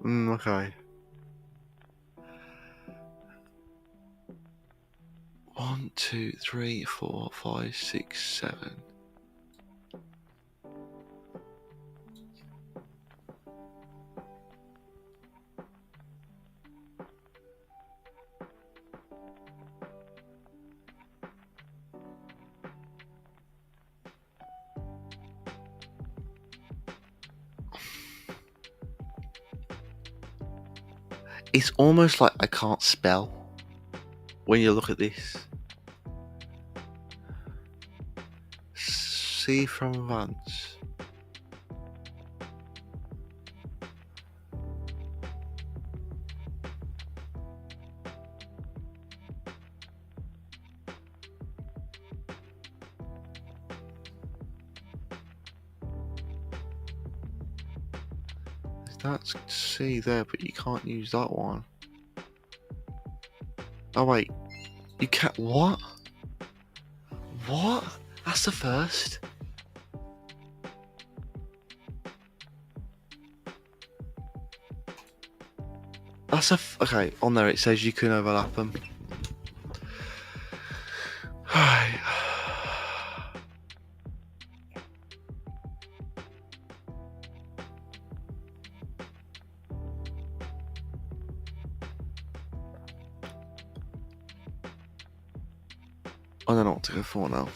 Okay. 1, 2, 3, 4, 5, 6, 7. It's almost like I can't spell when you look at this. See from Vance. That's C there, but you can't use that one. Oh wait, you can't. What? What? That's the first. That's okay. On there it says you can overlap them. I don't know what to go for now.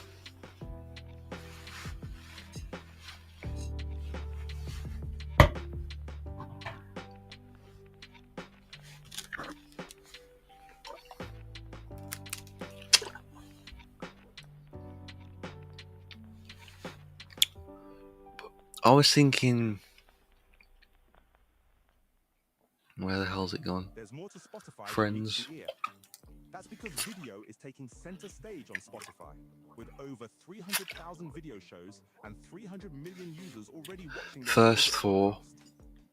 I was thinking, where the hell's it gone? There's more to Spotify than Friends. meets the ear. That's because video is taking center stage on Spotify, with over 300,000 video shows and 300 million users already watching. First four: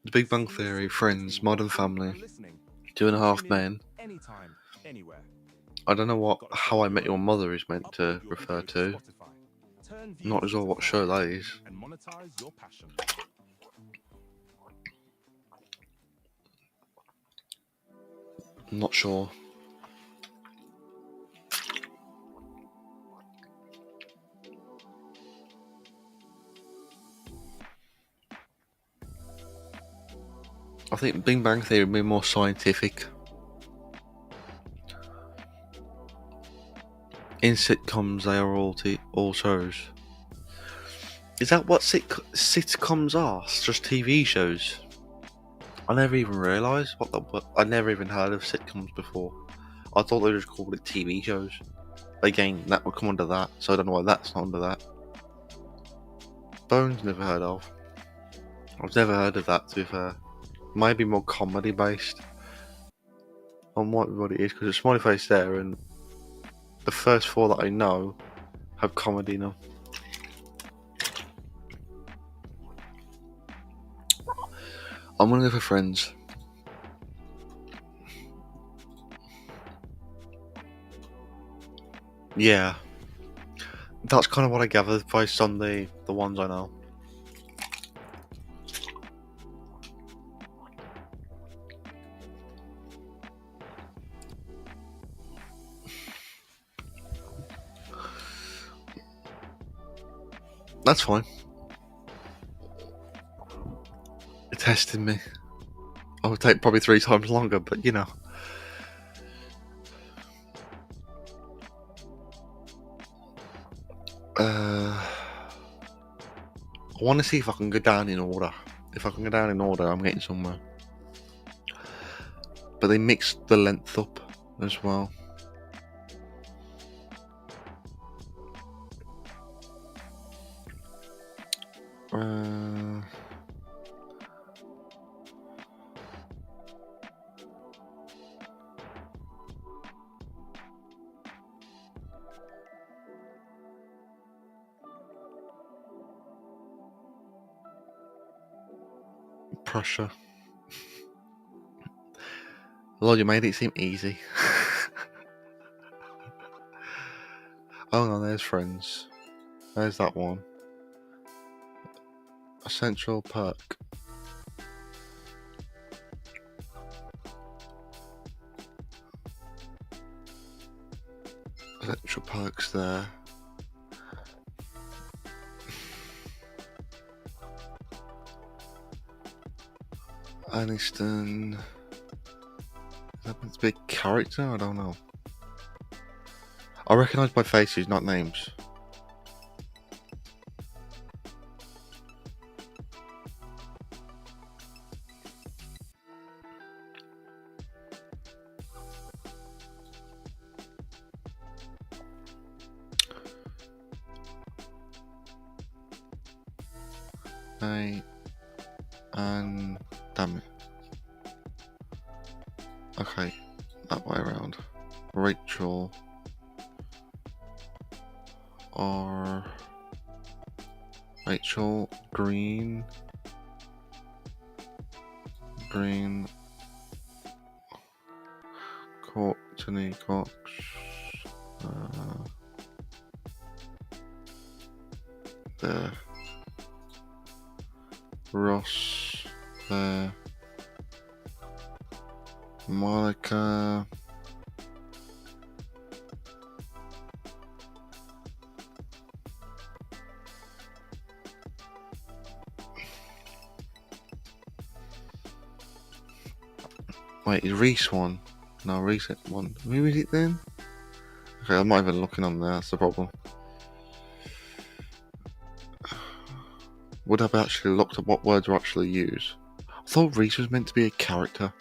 The Big Bang Theory, Friends, Modern Family, 2.5 Men. Anytime, anywhere. I don't know what How I Met Your Mother is meant to refer to. Not as well what show that is. And monetize your passion. I'm not sure. think Big Bang Theory would be more scientific. In sitcoms, they are all shows. Is that what sitcoms are? It's just TV shows. I never even realised I never even heard of sitcoms before. I thought they just called it TV shows. Again, that would come under that, so I don't know why that's not under that. Bones, never heard of. I've never heard of that, to be fair. Maybe more comedy based. On what it is, because there's Smiley Face there, and the first four that I know have comedy in them. I'm gonna go for Friends. Yeah. That's kind of what I gathered based on the ones I know. That's fine. It tested me. I would take probably 3 times longer, but you know. I want to see if I can go down in order. If I can go down in order, I'm getting somewhere. But they mixed the length up as well. Pressure. Lord, you made it seem easy. Oh no, there's Friends. There's that one. Central Perk. Central Perk's there. Aniston. Happens to be a character? I don't know. I recognise by faces, not names. Hey, and damn it. Okay, that way around. Rachel or Rachel Green Courtney Cox there. Ross there. Monica. Wait, is Reese one? No, Reese one. Who is it then? Okay, I'm not even looking on there, that's the problem. Would have actually looked at what words were actually used. I thought Reese was meant to be a character.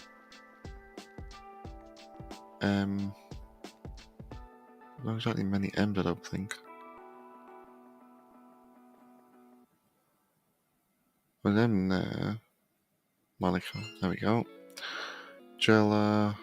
Not exactly many M's, I don't think. But then there, Monica, there we go. Jella.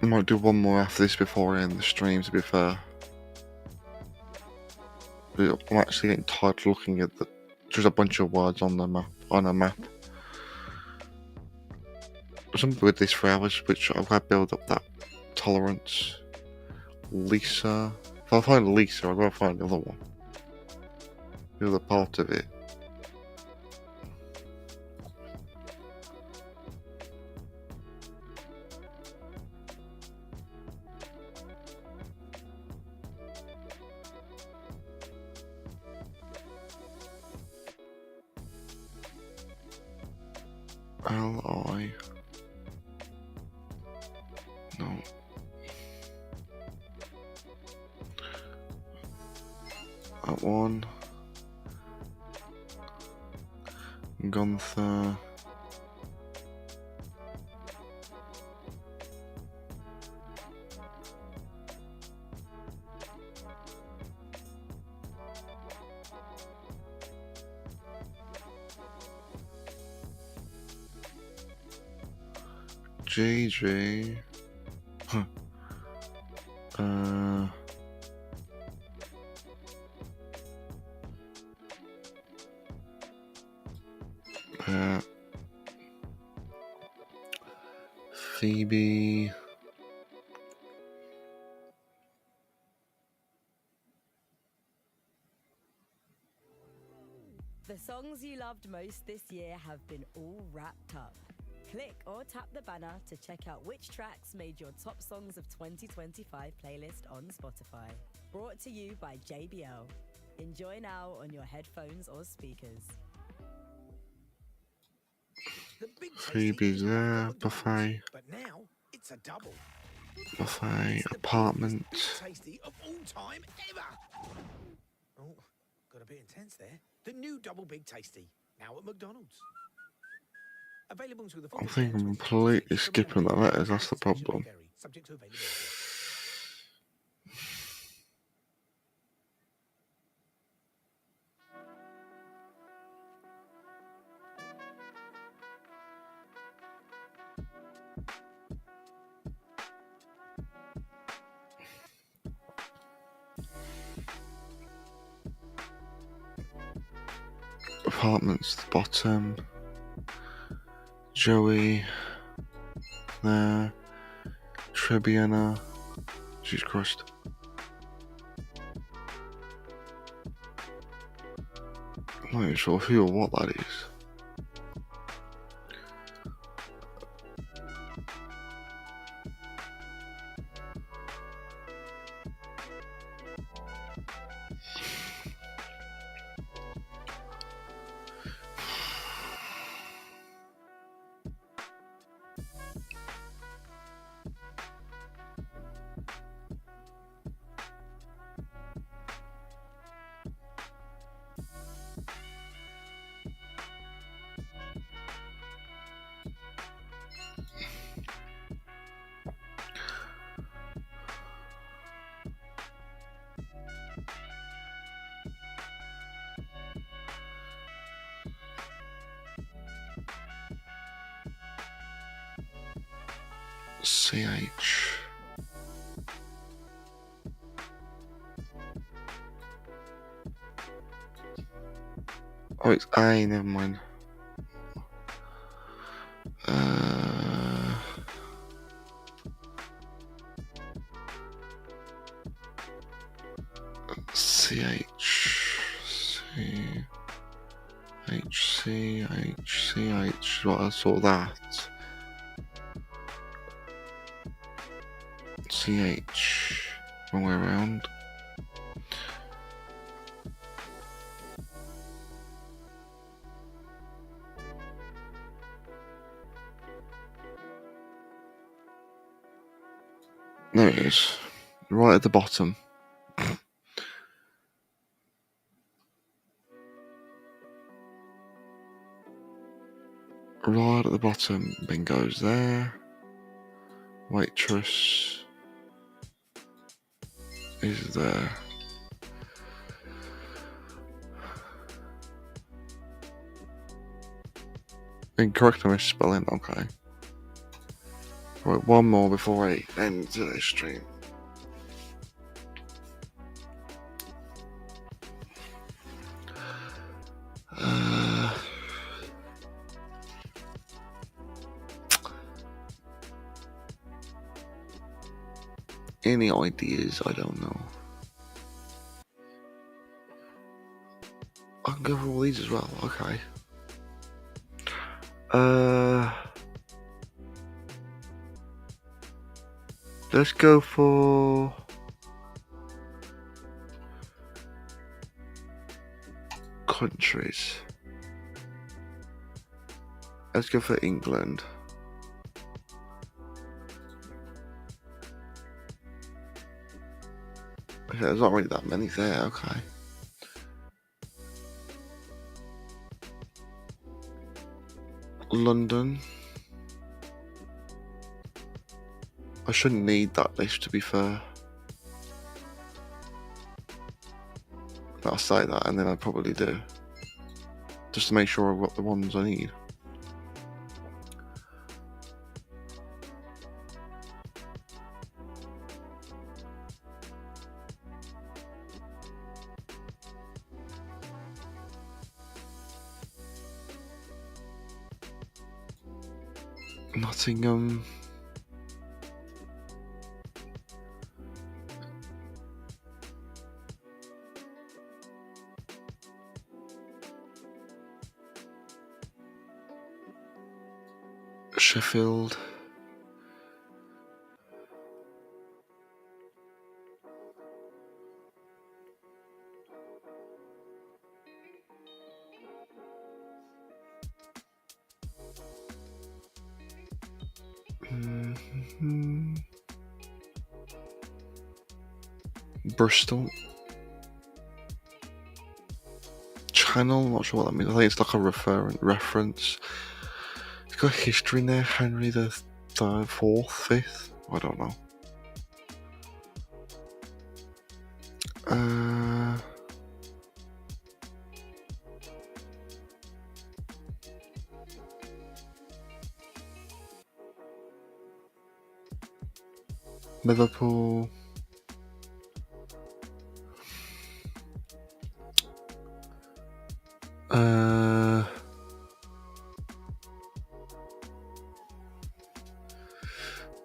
I might do one more after this before I end the stream, to be fair. But I'm actually getting tired of looking at just a bunch of words on the map, on a map. Something with these 3 hours, which I've got to build up that tolerance. Lisa. If I find Lisa, I've got to find the other one. The other part of it. L-I... No. That one. Gunther. JJ. Huh. Phoebe. The songs you loved most this year have been all wrapped up. Click or tap the banner to check out which tracks made your top songs of 2025 playlist on Spotify. Brought to you by JBL. Enjoy now on your headphones or speakers. Phoebe's there. Buffet. But now it's a double. Buffet. Apartment. Tasty of all time ever. Oh, got a bit intense there. The new double big tasty now at McDonald's. Available to the I think I'm completely skipping the letters. That's the problem. Subject to availability. Apartments at the bottom. Joey there. Trebiana. She's crushed. I'm not even sure who or what that is. CH. Oh, it's I, never mind. CH. CH. What I saw that. CH. Wrong way around. There it is. Right at the bottom. Right at the bottom. Bingo's there. Waitress is there. Incorrect misspelling, okay. Right, one more before I end today's stream. Any ideas? I don't know. I can go for all these as well. Okay. Let's go for countries. Let's go for England. Okay, there's not really that many there. Okay. London. I shouldn't need that list, to be fair. But I'll say that, and then I probably do. Just to make sure I've got the ones I need. Nottingham. Sheffield. Bristol. Channel, not sure what that means. I think it's like a reference. It's got history in there. Henry the third, fourth, fifth. I don't know. Liverpool.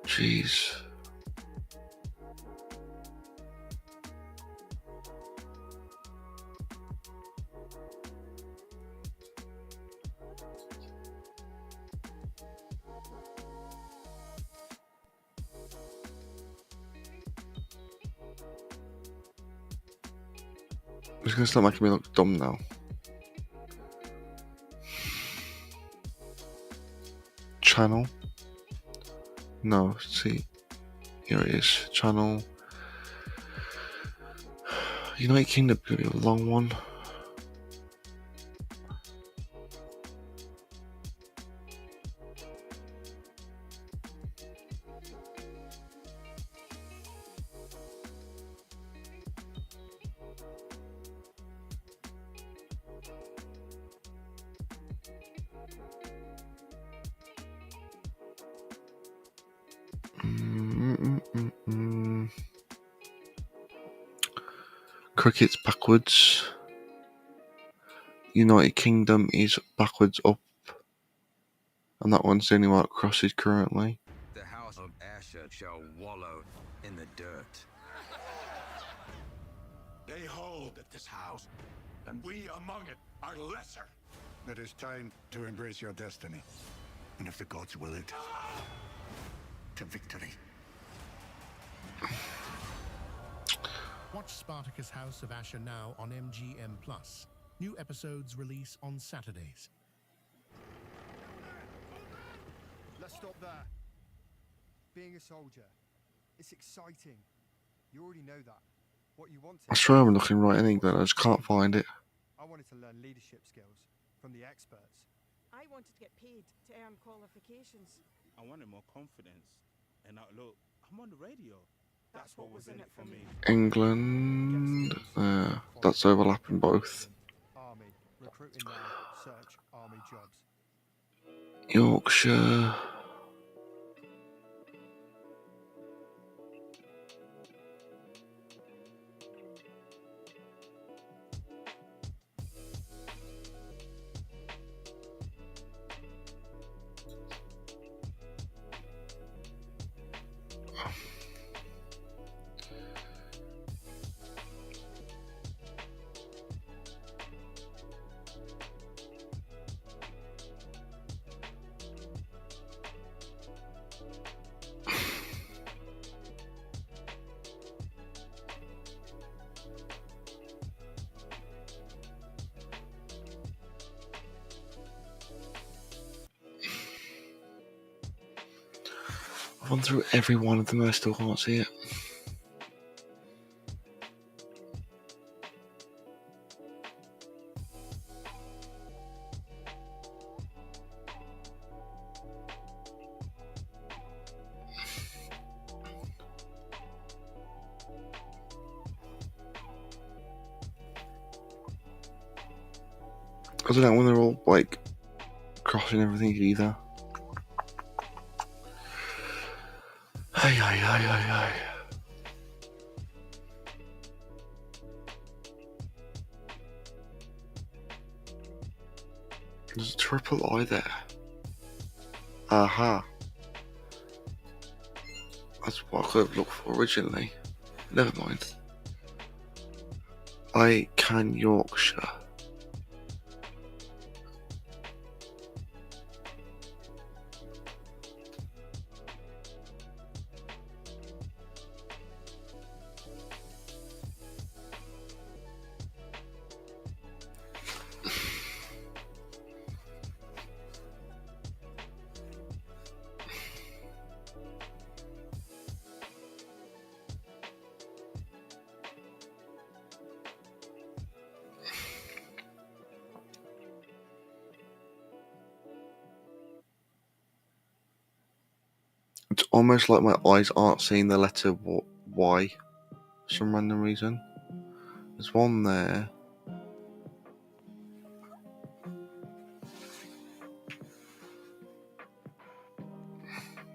Jeez. It's gonna start making me look dumb now. Channel. No, see. Here it is. Channel. United Kingdom could be a long one. Cricket's backwards. United Kingdom is backwards up. And that one's the only one that crosses currently. The house of Asher shall wallow in the dirt. They hold at this house, and we among it are lesser. It is time to embrace your destiny. And if the gods will it, to victory. Watch Spartacus House of Asher now on MGM+. New episodes release on Saturdays. Let's stop there. Being a soldier, it's exciting. You already know that. What you want to I swear I'm looking right in England, I just can't find it. I wanted to learn leadership skills from the experts. I wanted to get paid to earn qualifications. I wanted more confidence. And now look, I'm on the radio. That's what was in it for me. England. That's overlapping both. Army, recruiting now, search army jobs. Yorkshire. I've gone through every one of them and I still can't see it. I don't know when they're all like crossing everything either. Ay. There's a triple I there. Aha. That's what I could have looked for originally. Never mind. I can Yorkshire. It's almost like my eyes aren't seeing the letter Y for some random reason. There's one there.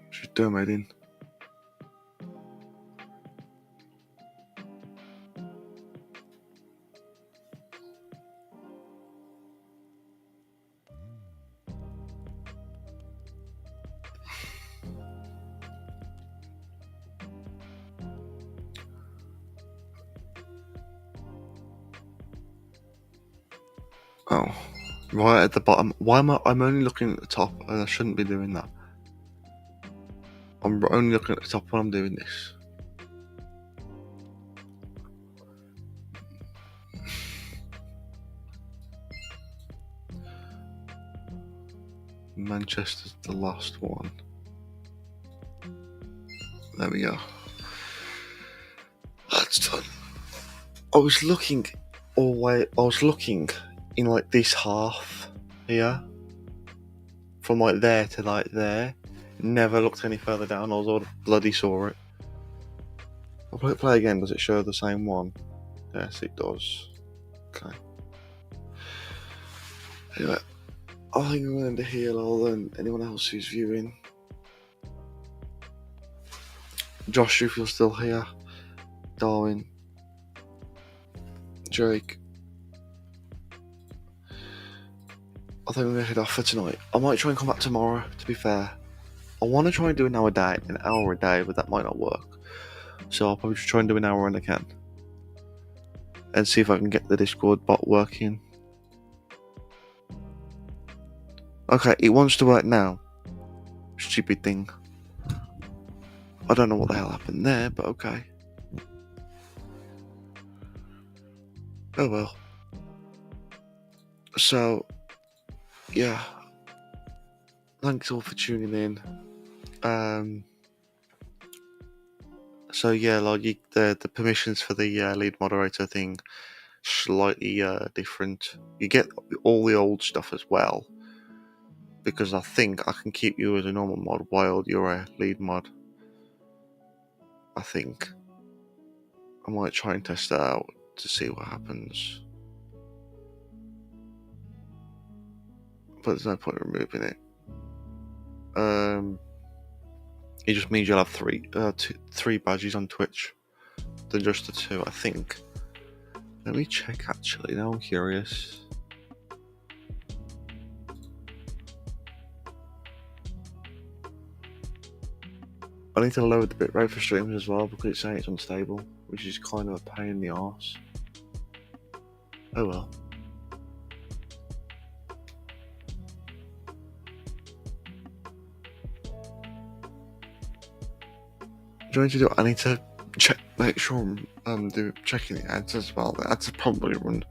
She's donating. Oh, right at the bottom. Why am I'm only looking at the top, and I shouldn't be doing that. I'm only looking at the top when I'm doing this. Manchester's the last one. There we go. That's done. I was looking in like this half here, from like there to like there. Never looked any further down. I was all bloody saw it. I'll play again. Does it show the same one? Yes, it does. Okay. Anyway, I think I'm going to heal all and anyone else who's viewing. Josh, if you're still here. Darwin. Drake. I think I'm going to head off for tonight. I might try and come back tomorrow, to be fair. I want to try and do an hour a day, but that might not work. So I'll probably try and do an hour when I can. And see if I can get the Discord bot working. Okay, it wants to work now. Stupid thing. I don't know what the hell happened there, but okay. Oh well. So, yeah. Thanks all for tuning in. So yeah, like the permissions for the lead moderator thing slightly different. You get all the old stuff as well, because I think I can keep you as a normal mod while you're a lead mod. I think I might try and test that out to see what happens, but there's no point in removing it. It just means you'll have three badges on Twitch than just the two, I think. Let me check actually, now I'm curious. I need to lower the bitrate for streams as well because it's saying it's unstable, which is kind of a pain in the arse. Oh well. Do you want to do? I need to make sure I'm checking the ads as well. The ads are probably run.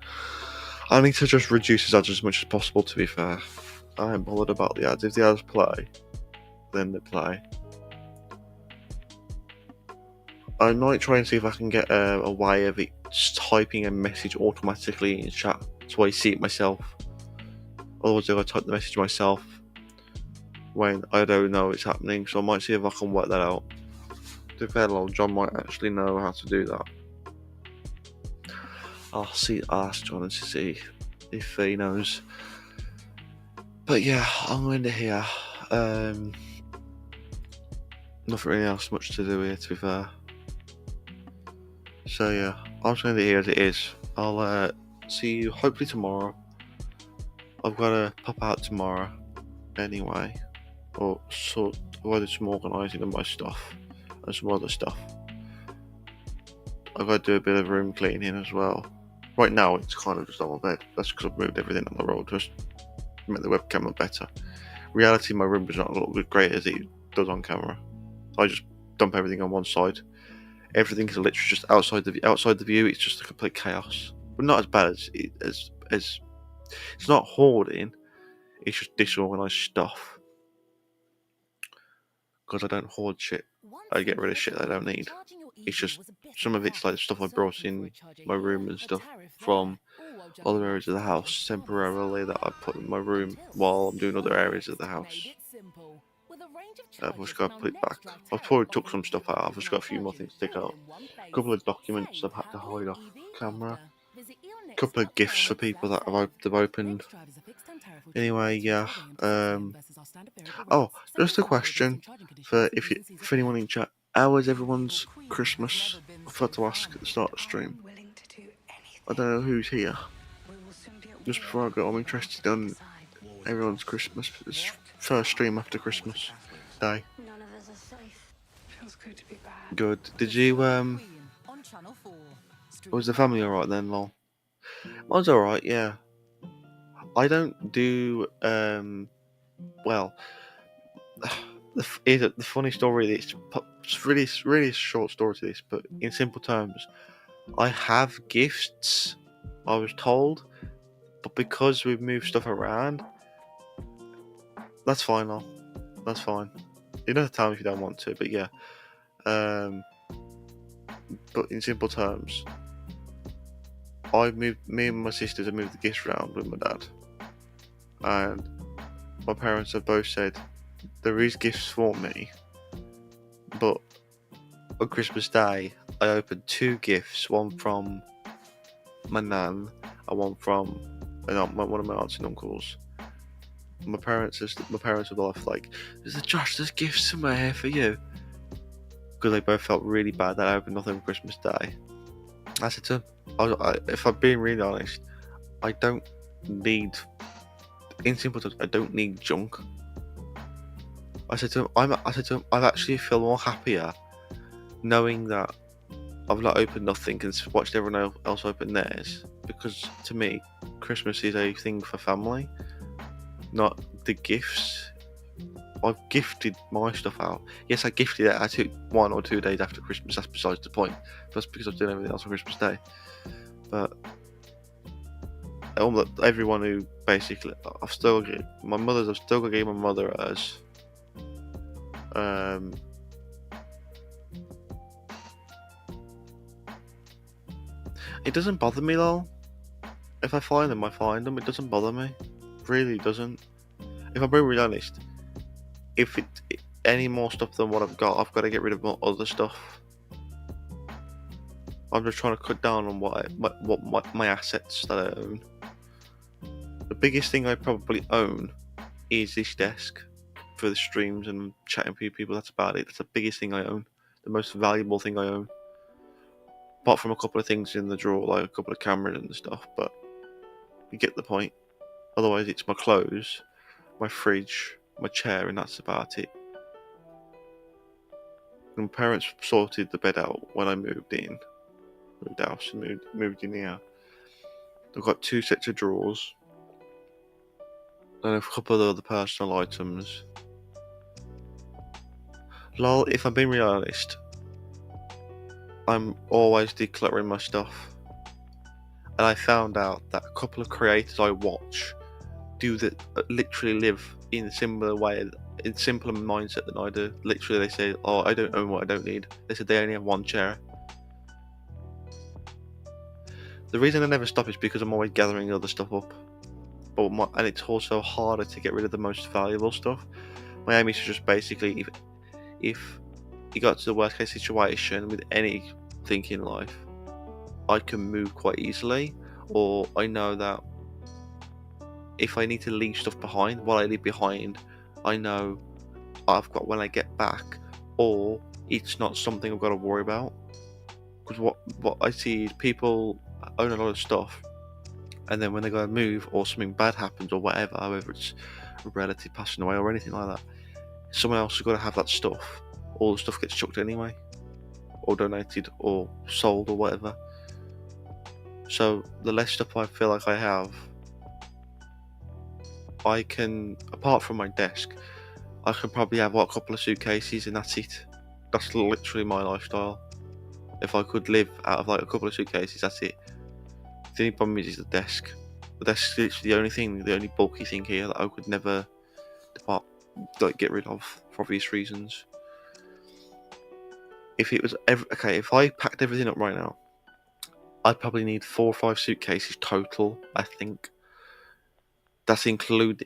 I need to just reduce his ads as much as possible. To be fair, I ain't bothered about the ads. If the ads play, then they play. I might try and see if I can get a way of it just typing a message automatically in chat so I see it myself. Otherwise, I gotta type the message myself when I don't know it's happening. So I might see if I can work that out. To be fair, John might actually know how to do that. I'll ask John to see if he knows. But yeah, I'm going to here. Nothing really else much to do here, to be fair. So yeah, I'm just going to hear as it is. I'll see you hopefully tomorrow. I've got to pop out tomorrow anyway, or sort of do some organising of my stuff and some other stuff. I've got to do a bit of room cleaning as well. Right now it's kind of just on my bed. That's because I've moved everything on the road, just make the webcam look better. Reality, my room does not look as great as it does on camera. I just dump everything on one side. Everything is literally just outside the view. It's just a complete chaos, but not as bad as it's not hoarding. It's just disorganized stuff. Because I don't hoard shit. I get rid of shit I don't need. It's just some of it's like stuff I brought in my room and stuff from other areas of the house temporarily that I put in my room while I'm doing other areas of the house. I've just got to put it back. I've probably took some stuff out. I've just got a few more things to take out. A couple of documents I've had to hide off camera. A couple of gifts for people that I've opened. Anyway, yeah. Oh, just a question for if anyone in chat. How was everyone's Christmas? I forgot to ask at the start of the stream. I don't know who's here. Just before I go, I'm interested in everyone's Christmas. It's first stream after Christmas Day. None of us are safe. Feels good to be back. Good. Did you was the family alright then, lol? Mine's alright, yeah. I don't do well. The funny story. It's really short story to this, but in simple terms, I have gifts. I was told, but because we've moved stuff around, that's fine, lol. That's fine. You don't have to tell me if you don't want to, but yeah. But in simple terms, me and my sisters have moved the gifts around with my dad, and my parents have both said there is gifts for me, but on Christmas Day I opened 2 gifts, one from my nan and one from one of my aunts and uncles. My parents were both like, Josh, there's gifts somewhere here for you, because they both felt really bad that I opened nothing on Christmas Day. I said to them, if I'm being really honest, I don't need, in simple terms, I don't need junk. I said to him, I actually feel more happier knowing that I've not opened nothing and watched everyone else open theirs, because to me, Christmas is a thing for family, not the gifts. I've gifted my stuff out. Yes, I gifted it. I took 1 or 2 days after Christmas. That's besides the point. That's because I was doing everything else on Christmas Day. But everyone who basically, I've still got to give my mother hers. It doesn't bother me though. If I find them, I find them. It doesn't bother me. Really doesn't. If I'm being really honest, if any more stuff than what I've got to get rid of more other stuff. I'm just trying to cut down on what my assets that I own. The biggest thing I probably own is this desk for the streams and chatting with people. That's about it. That's the biggest thing I own. The most valuable thing I own. Apart from a couple of things in the drawer, like a couple of cameras and stuff, but you get the point. Otherwise, it's my clothes, my fridge, my chair, and that's about it. And my parents sorted the bed out when I moved house and moved in here. I've got 2 sets of drawers and a couple of other personal items. Lol, if I'm being really honest, I'm always decluttering my stuff. And I found out that a couple of creators I watch do that literally live in a similar way, in simpler mindset than I do. Literally, they say, "Oh, I don't own what I don't need." They said they only have one chair. The reason I never stop is because I'm always gathering other stuff up. And it's also harder to get rid of the most valuable stuff. My aim is to just basically, if you got to the worst case situation with anything in life, I can move quite easily, or I know that if I need to leave stuff behind, what I leave behind, I know I've got when I get back, or it's not something I've got to worry about. Because what I see is people own a lot of stuff, and then when they go and move, or something bad happens, or whatever, however it's a relative passing away or anything like that, someone else has got to have that stuff. All the stuff gets chucked anyway, or donated, or sold, or whatever. So the less stuff I feel like I have, I can, apart from my desk, I can probably have a couple of suitcases, and that's it. That's literally my lifestyle. If I could live out of like a couple of suitcases, that's it. The only problem is the desk. The desk is literally the only bulky thing here that I could never get rid of for obvious reasons. If it was if I packed everything up right now, I'd probably need 4 or 5 suitcases total, I think. That's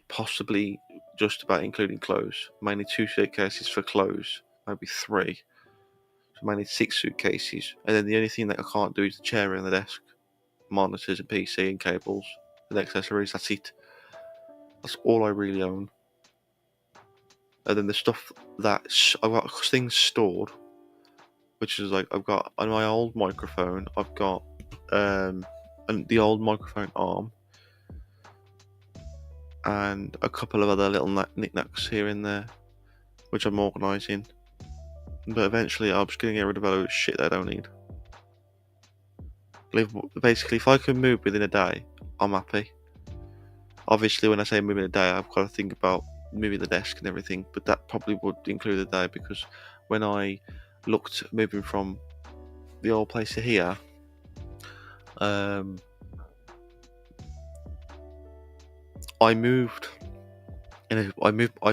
possibly just about including clothes. Mainly 2 suitcases for clothes, maybe 3. So mainly 6 suitcases. And then the only thing that I can't do is the chair and the desk, monitors and PC and cables and accessories. That's it. That's all I really own. And then the stuff that I've got things stored, which is like I've got on my old microphone, I've got the old microphone arm, and a couple of other little knickknacks here and there, which I'm organising. But eventually, I'm just going to get rid of a load of shit that I don't need. Basically, if I can move within a day, I'm happy. Obviously, when I say moving a day, I've got to think about moving the desk and everything, but that probably would include a day, because when I looked at moving from the old place to here, I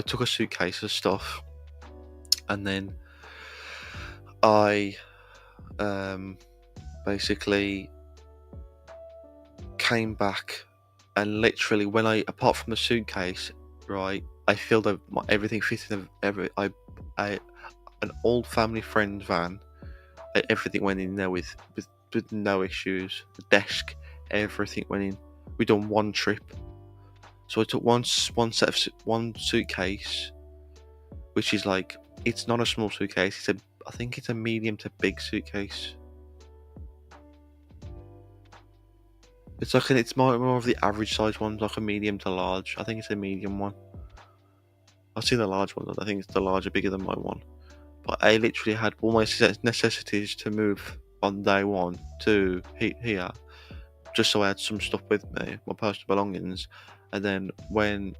took a suitcase of stuff, and then I basically came back, and literally apart from the suitcase, right, I filled everything fitted an old family friend's van. Everything went in there with no issues. The desk, everything went in. We done one trip. So I took one suitcase, which is like, it's not a small suitcase. I think it's a medium to big suitcase. It's more of the average size ones, like a medium to large. I think it's a medium one. I've seen the large one, I think it's the larger, bigger than my one. But I literally had all my necessities to move on day one to here, just so I had some stuff with me, my personal belongings. And then when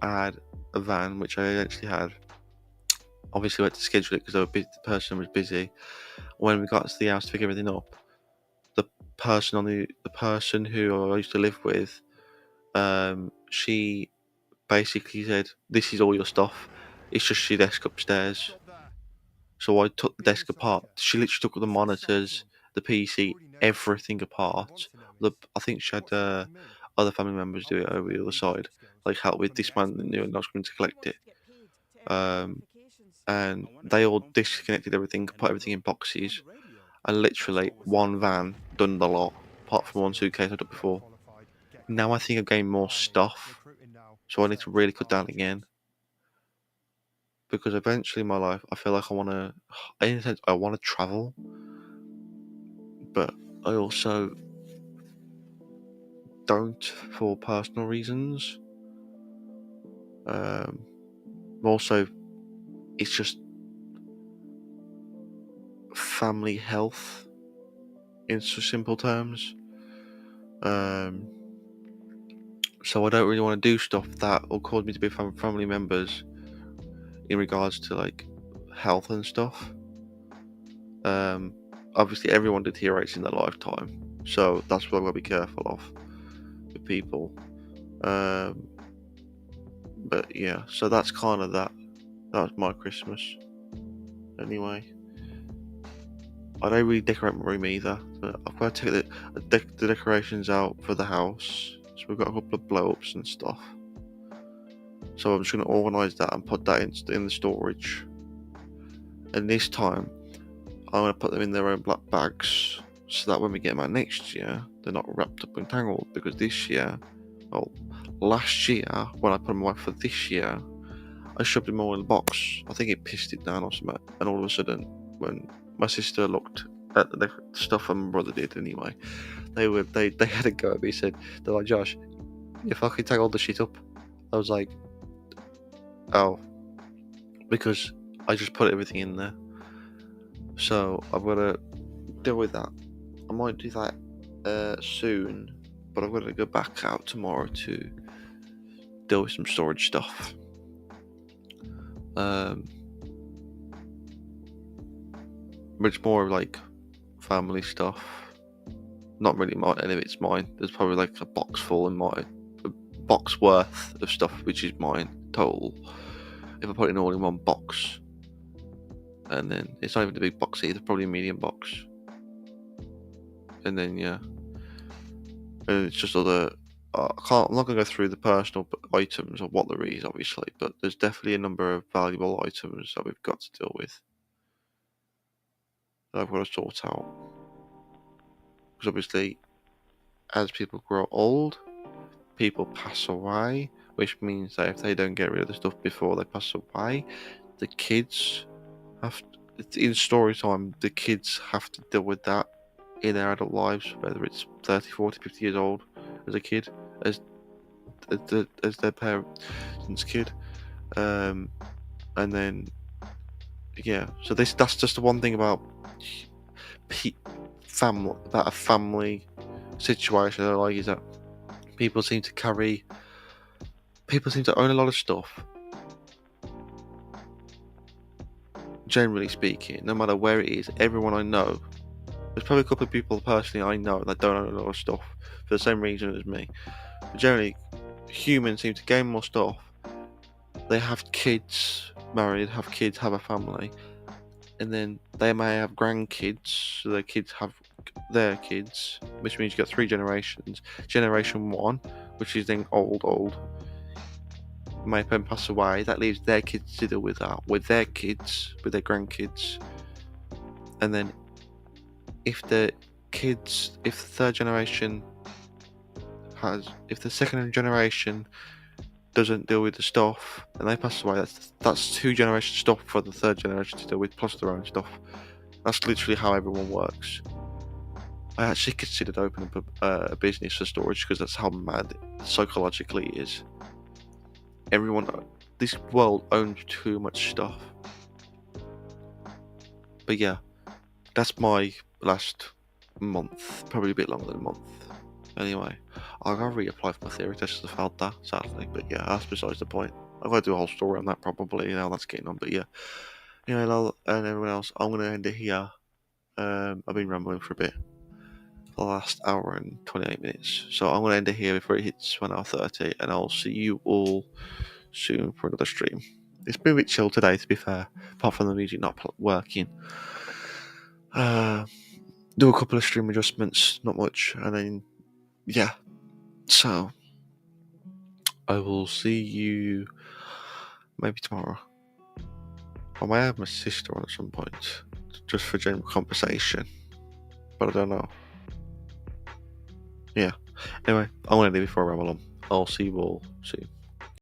I had a van, which I eventually had, obviously I had to schedule it because the person was busy. When we got to the house to pick everything up, the person who I used to live with, she basically said, "This is all your stuff. It's just your desk upstairs." So I took the desk apart. She literally took the monitors, the PC, everything apart. I think she had other family members do it over the other side, like help with dismantling it, and I was going to collect it. And they all disconnected everything, put everything in boxes, and literally one van done the lot, apart from one suitcase I took before. Now I think I've gained more stuff, so I need to really cut down again. Because eventually in my life, I feel like I want to travel, but I also don't for personal reasons. Also, it's just family health in simple terms. So I don't really want to do stuff that will cause me to be family members in regards to like health and stuff. Obviously everyone deteriorates in their lifetime, so that's what I've got to be careful of with people. But yeah, so that's kind of that. That was my Christmas. Anyway, I don't really decorate my room either. But I've got to take the decorations out for the house. So we've got a couple of blow-ups and stuff. So I'm just going to organise that and put that in the storage. And this time, I'm going to put them in their own black bags, so that when we get them out next year, they're not wrapped up and tangled. Because this year, well, last year, when I put them away for this year, I shoved them all in a box. I think it pissed it down or something. And all of a sudden, when my sister looked at the stuff and my brother did anyway, they had a go at me. Said, they're like, Josh, if I could take all the shit up. I was like, oh, because I just put everything in there. So I've got to deal with that. I might do that soon, but I've got to go back out tomorrow to deal with some storage stuff. But it's more like family stuff. Not really any of it's mine. There's probably like a box full in a box worth of stuff which is mine total. If I put it all in one box, and then it's not even a big box either, probably a medium box. And then yeah, and it's just other. I'm not going to go through the personal items or what there is, obviously, but there's definitely a number of valuable items that we've got to deal with that I've got to sort out. Because obviously, as people grow old, people pass away, which means that if they don't get rid of the stuff before they pass away, the kids have to, in story time, the kids have to deal with that in their adult lives, whether it's 30, 40, 50 years old as a kid, as their parents' kid, and then yeah. So that's just the one thing about family, about a family situation I like, is that people seem to own a lot of stuff. Generally speaking, no matter where it is, everyone I know, there's probably a couple of people personally I know that don't own a lot of stuff for the same reason as me. But generally, humans seem to gain more stuff. They have kids, married, have kids, have a family, and then they may have grandkids, so their kids have their kids, which means you've got 3 generations. Generation 1, which is then old, may then pass away. That leaves their kids to deal with that, with their kids, with their grandkids. And then if the third generation if the second generation doesn't deal with the stuff and they pass away, that's 2 generations stuff for the third generation to deal with, plus their own stuff. That's literally how everyone works. I actually considered opening a business for storage, because that's how mad psychologically it is. This world owns too much stuff. But yeah, that's my last month, probably a bit longer than a month. Anyway, I'll go reapply for my theory test. I failed that, sadly. But yeah, that's besides the point. I've got to do a whole story on that probably, that's getting on. But yeah, anyway, and everyone else, I'm going to end it here. I've been rambling for a bit, for the last hour and 28 minutes. So I'm going to end it here before it hits 1 hour 30, and I'll see you all soon for another stream. It's been a bit chill today, to be fair, apart from the music not working. Do a couple of stream adjustments, not much, and then yeah. So I will see you maybe tomorrow. I might have my sister on at some point, just for general conversation, but I don't know. Yeah. Anyway, I'm going to leave before I ramble on. I'll see you all soon.